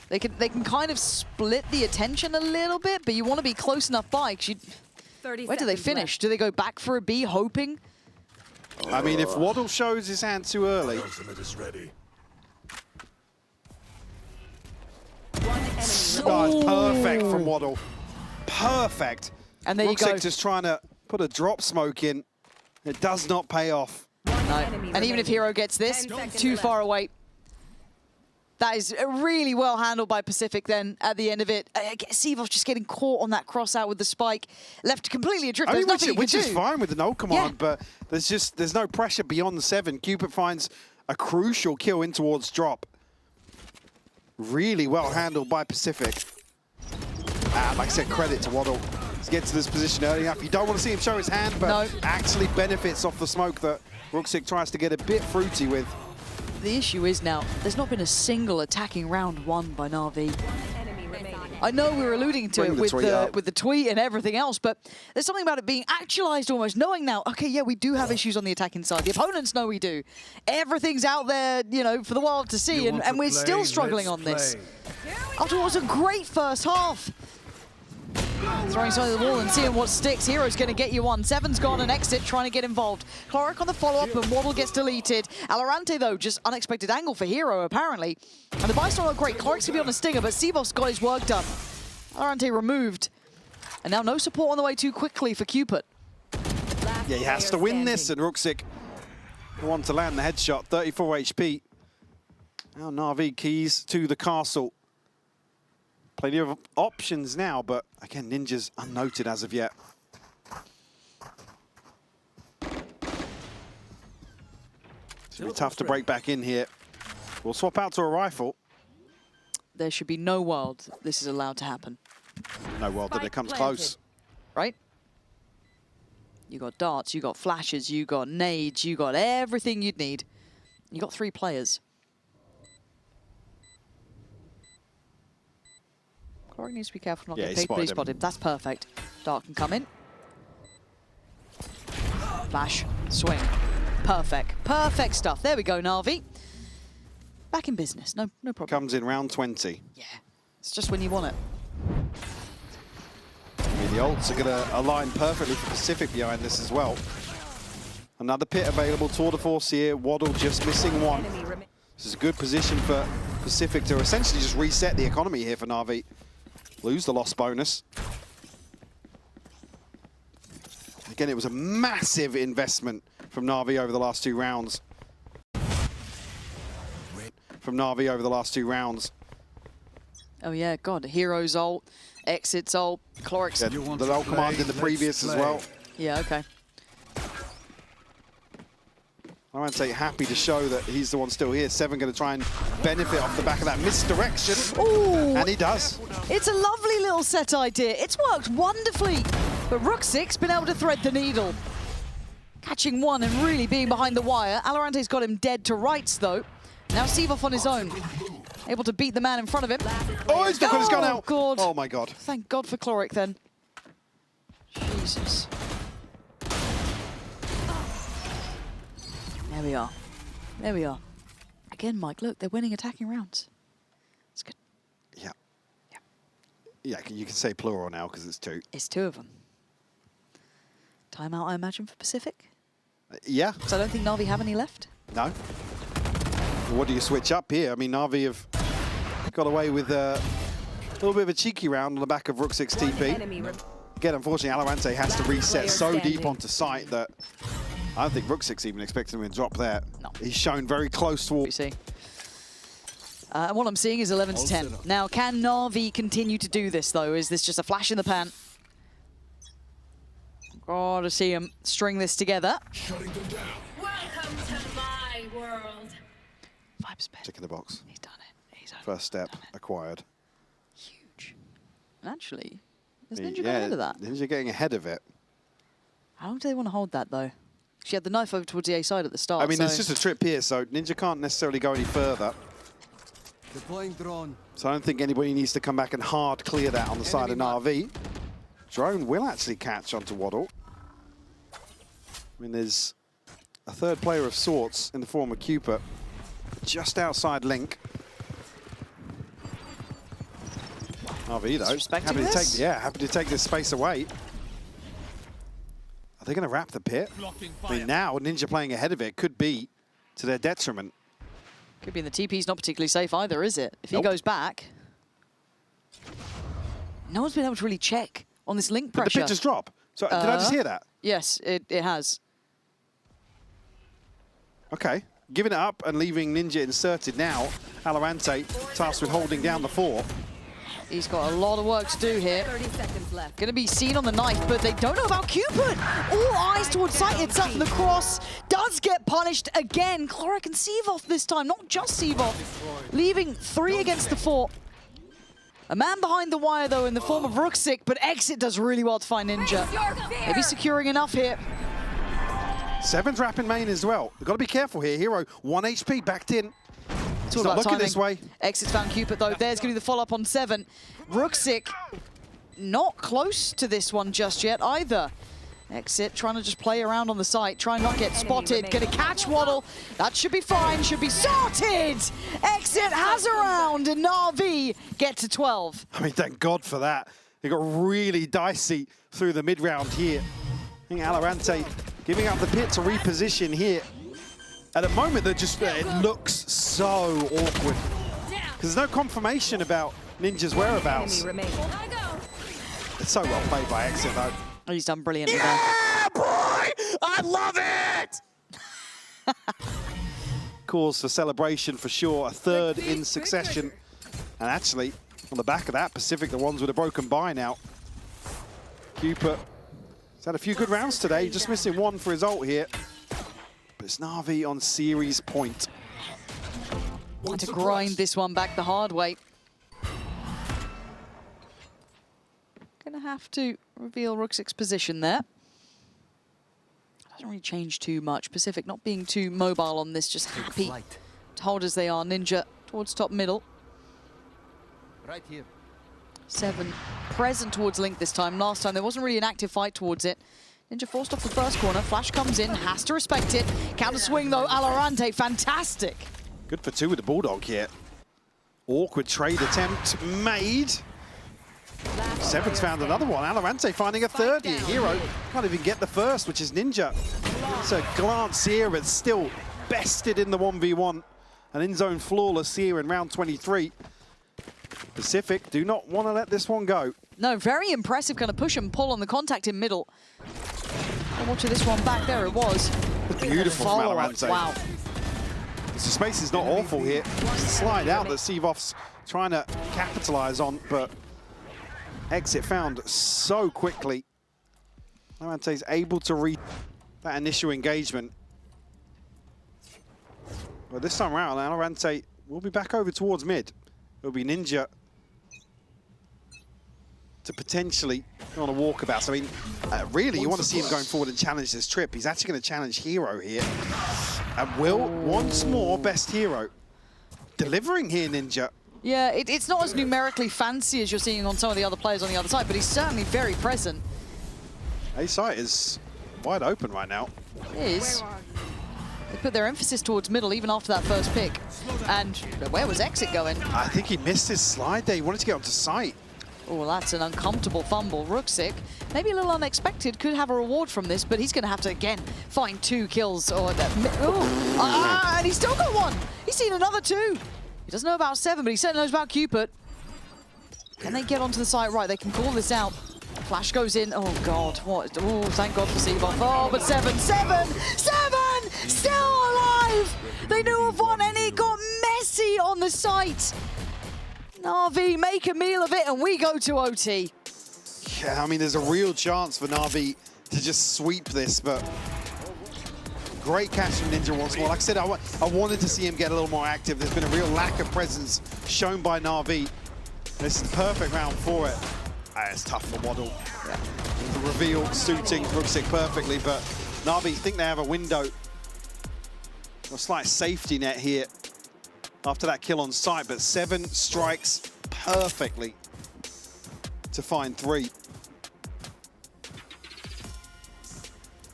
They can kind of split the attention a little bit, but you want to be close enough by. Where do they finish? Do they go back for a B, hoping? I mean, if Waddle shows his hand too early. Oh, perfect from Waddle. Perfect. And there you go. Just trying to put a drop smoke in. It does not pay off. No. And even if Hero gets this, too far away. That is really well handled by Pacific then at the end of it. Sivos just getting caught on that cross out with the spike. Left completely adrift. There's nothing which you is can do. fine with the null command, but there's no pressure beyond the 7. Cupid finds a crucial kill in towards drop. Really well handled by Pacific. And like I said, credit to Waddle. To get to this position early enough. You don't want to see him show his hand, but actually benefits off the smoke that Ruxic tries to get a bit fruity with. The issue is now, there's not been a single attacking round won by NAVI. I know we were alluding to it with the tweet and everything else, but there's something about it being actualized almost, knowing now, okay, yeah, we do have issues on the attacking side. The opponents know we do. Everything's out there, you know, for the world to see, and we're still struggling on this. After what was a great first half. Throwing something at the wall and seeing what sticks. Hero's going to get you one. 7's gone and Exit trying to get involved. Cloric on the follow-up and Waddle gets deleted. Alorante, though, just unexpected angle for Hero, apparently. And the buy's not great. Cloric's going to be on a stinger, but Sivos got his work done. Alorante removed. And now no support on the way too quickly for Cupid. Yeah, he has to win this, and Ruxic the one to land the headshot. 34 HP. Now NAVI keys to the castle. Plenty of options now, but again, Ninja's unnoted as of yet. It's going to be tough to break back in here. We'll swap out to a rifle. There should be no world this is allowed to happen. No world that it comes close. Right? You got darts, you got flashes, you got nades, you got everything you'd need. You got 3 players. Cloric needs to be careful not to get paid, but he spotted him. That's perfect. Dart can come in. Flash, swing. Perfect. Perfect stuff. There we go, Na'Vi. Back in business. No problem. Comes in round 20. Yeah. It's just when you want it. I mean, the ults are going to align perfectly for Pacific behind this as well. Another pit available. Tour de force here. Waddle just missing one. This is a good position for Pacific to essentially just reset the economy here for NAVI. Lose the loss bonus. Again, it was a massive investment from NAVI over the last 2 rounds. Oh yeah, God, Hero's ult, Exit's ult, Cloric's... Yeah, the ult command in the previous as well. Yeah, okay. I won't say happy to show that he's the one still here. 7 going to try and benefit off the back of that misdirection. Ooh, and he does. It's a lovely little set idea. It's worked wonderfully. But Ruxic's been able to thread the needle. Catching one and really being behind the wire. Alorante's got him dead to rights, though. Now Sivov on his own. Able to beat the man in front of him. Oh, he's got his gun out. God. Oh, my God. Thank God for Cloric, then. Jesus. There we are. There we are. Again, Mike, look, they're winning attacking rounds. It's good. Yeah. Yeah, you can say plural now because it's 2. It's 2 of them. Timeout, I imagine, for Pacific? Yeah. So I don't think NAVI have any left? No. What do you switch up here? I mean, NAVI have got away with a little bit of a cheeky round on the back of Ruxic's TP. Again, unfortunately, Alorante has to reset so deep onto site that I don't think Ruxic's even expecting him to drop there. No. He's shown very close to... You see. What I'm seeing is 11 to 10. Now, can NAVI continue to do this, though? Is this just a flash in the pan? Got to see him string this together. Welcome to my world. Vibes bet. Tick in the box. He's done it. He's First step acquired. Huge. Actually, is Ninja got ahead of that? Ninja getting ahead of it. How long do they want to hold that, though? She had the knife over towards the A side at the start. I mean, there's just a trip here, so Ninja can't necessarily go any further. Deploying drone. So I don't think anybody needs to come back and hard clear that on the side of NAVI. Drone will actually catch onto Waddle. I mean, there's a third player of sorts in the form of Cupid just outside Link. NAVI though, happy to take this space away. Are they going to wrap the pit? I mean, now Ninja playing ahead of it could be to their detriment. Could be in the TP's not particularly safe either, is it? If he goes back, no one's been able to really check on this Link pressure. Did the pit just drop? So did I just hear that? Yes, it has. Okay, giving it up and leaving Ninja inserted now. Alorante tasked with holding down the fort. He's got a lot of work to do here. 30 seconds left. Gonna be seen on the knife, but they don't know about Cupid. All eyes towards sight itself, and the cross does get punished again. Cloric and Seavoff this time, not just Seavoff. Leaving 3 against the 4. A man behind the wire, though, in the form of Rooksik, but Exit does really well to find Ninja. Maybe securing enough here. Seven's wrapping main as well. We've got to be careful here. Hero, 1 HP, backed in. It's not looking this way. Exit's found Cupid, though. There's going to be the follow-up on 7. Rooksik not close to this one just yet either. Exit trying to just play around on the site, try and not get spotted. Going to catch Waddle. That should be fine, should be sorted. Exit has a round, and NAVI get to 12. I mean, thank God for that. It got really dicey through the mid-round here. I think Alorante giving up the pit to reposition here. At a moment that just, it looks so awkward. Because there's no confirmation about Ninja's whereabouts. It's so well played by Exit, though. Oh, he's done brilliantly there. Yeah, boy! I love it! Cause for celebration for sure. A third in succession. And actually, on the back of that, Pacific, the ones with a broken bye now. Cupid has had a few good rounds today, just missing 1 for his ult here. But it's NAVI on series point. Want to grind this one back the hard way. Gonna have to reveal Rooksik's position there. Doesn't really change too much. Pacific not being too mobile on this, just happy to hold as they are. Ninja towards top middle. Right here. 7 present towards Link this time. Last time there wasn't really an active fight towards it. Ninja forced off the first corner. Flash comes in, has to respect it. Counter swing though, Alorante, fantastic. Good for 2 with the Bulldog here. Awkward trade attempt made. 7's found another one. Alorante finding a third here. Hero can't even get the first, which is Ninja. It's a glance here, but still bested in the 1v1. An in-zone flawless here in round 23. Pacific do not want to let this one go. No, very impressive kind of push and pull on the contact in middle. Watching this one back, there it was. Beautiful from Alorante. Wow. The space is not awful here. It's the slide out that Seavoff's trying to capitalize on, but Exit found so quickly. Alorante's able to read that initial engagement. Well, this time around, Alorante will be back over towards mid. It'll be Ninja to potentially go on a walkabout. So, I mean, really, you want to see him going forward and challenge this trip. He's actually going to challenge Hero here. And will, once more, best Hero. Delivering here, Ninja. Yeah, it's not as numerically fancy as you're seeing on some of the other players on the other side, but he's certainly very present. A site is wide open right now. It is. They put their emphasis towards middle even after that first pick. And where was Exit going? I think he missed his slide there. He wanted to get onto site. Oh, that's an uncomfortable fumble. Rooksik, maybe a little unexpected, could have a reward from this, but he's going to have to, again, find 2 kills. And he's still got 1. He's seen another 2. He doesn't know about 7, but he certainly knows about Cupid. Can they get onto the site? Right, they can call this out. Flash goes in. Oh, God. What? Oh, thank God for Seavoff. Oh, but 7! Still alive! They knew of 1, and it got messy on the site. NAVI make a meal of it, and we go to OT. Yeah, I mean, there's a real chance for NAVI to just sweep this, but great catch from Ninja once more. Like I said, I wanted to see him get a little more active. There's been a real lack of presence shown by NAVI. This is the perfect round for it. It's tough for Waddle. Yeah. The reveal suiting Rooksik perfectly, but NAVI think they have a window. A slight safety net here. after that kill on site, but 7 strikes perfectly to find 3.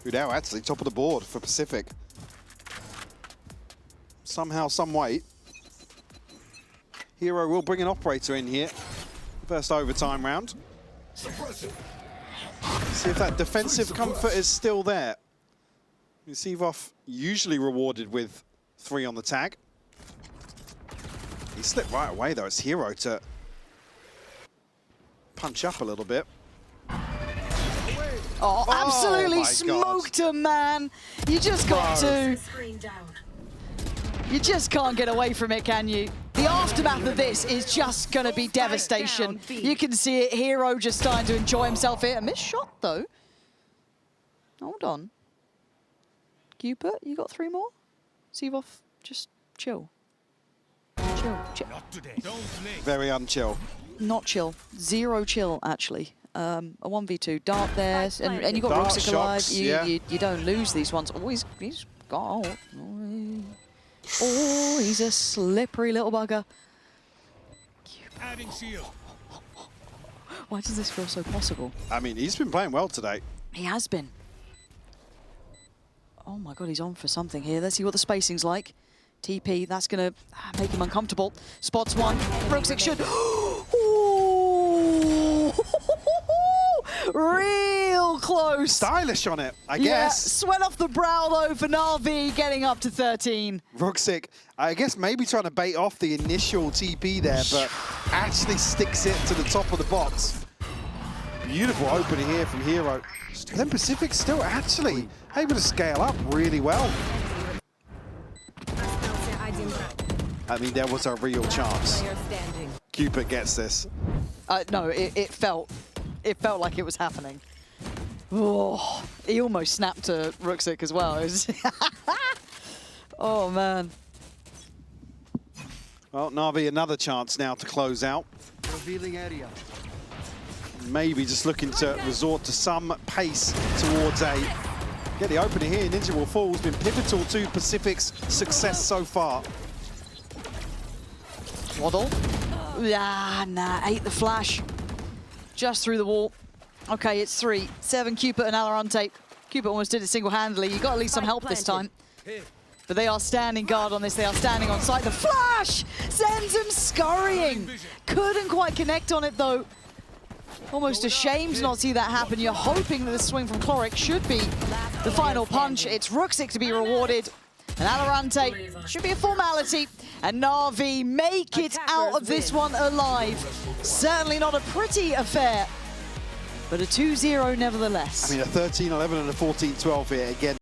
Udao actually top of the board for Pacific. Somehow, some way. Hero will bring an operator in here. First overtime round. See if that defensive comfort is still there. Sivov usually rewarded with 3 on the tag. He slipped right away though. It's Hero to punch up a little bit. Oh, absolutely smoked him, man. You just got to. You just can't get away from it, can you? The aftermath of this is just going to be devastation. You can see it. Hero just starting to enjoy himself here. A missed shot, though. Hold on. Cupid, you got 3 more? Sivov, just chill. Chill. Very unchill. Not chill. 0 chill, actually. A 1v2 dart there, and you got Ruxic alive. You don't lose these ones. Oh, he's got. Oh, he's a slippery little bugger. Adding shield. Why does this feel so possible? I mean, he's been playing well today. He has been. Oh my god, he's on for something here. Let's see what the spacing's like. TP, that's going to make him uncomfortable. Spots 1. Ruxic should. Real close. Stylish on it, I yeah, guess. Sweat off the brow, though, for NAVI, getting up to 13. Ruxic, I guess maybe trying to bait off the initial TP there, but actually sticks it to the top of the box. Beautiful opening here from Hero. Then Pacific still actually able to scale up really well. I mean, there was a real chance. Cupid gets this. No, it felt like it was happening. Oh, he almost snapped to Ruxic as well. Oh, man. Well, Navi, another chance now to close out. Revealing area. Maybe just looking to resort to some pace towards A. Get the opener here. Ninja Will Fall has been pivotal to Pacific's success so far. Waddle. Yeah, nah, ate the flash. Just through the wall. Okay, it's 3. 7, Cupid and Valorant. Cupid almost did it single-handedly. You got at least some help this time. But they are standing guard on this. They are standing on site. The flash sends him scurrying. Couldn't quite connect on it, though. Almost a shame to not see that happen. You're hoping that the swing from Cloric should be the final punch. It's Ruxic to be rewarded. And Valorant should be a formality. And NAVI make it out of this one alive. Certainly not a pretty affair, but a 2-0 nevertheless. I mean, a 13-11 and a 14-12 here again.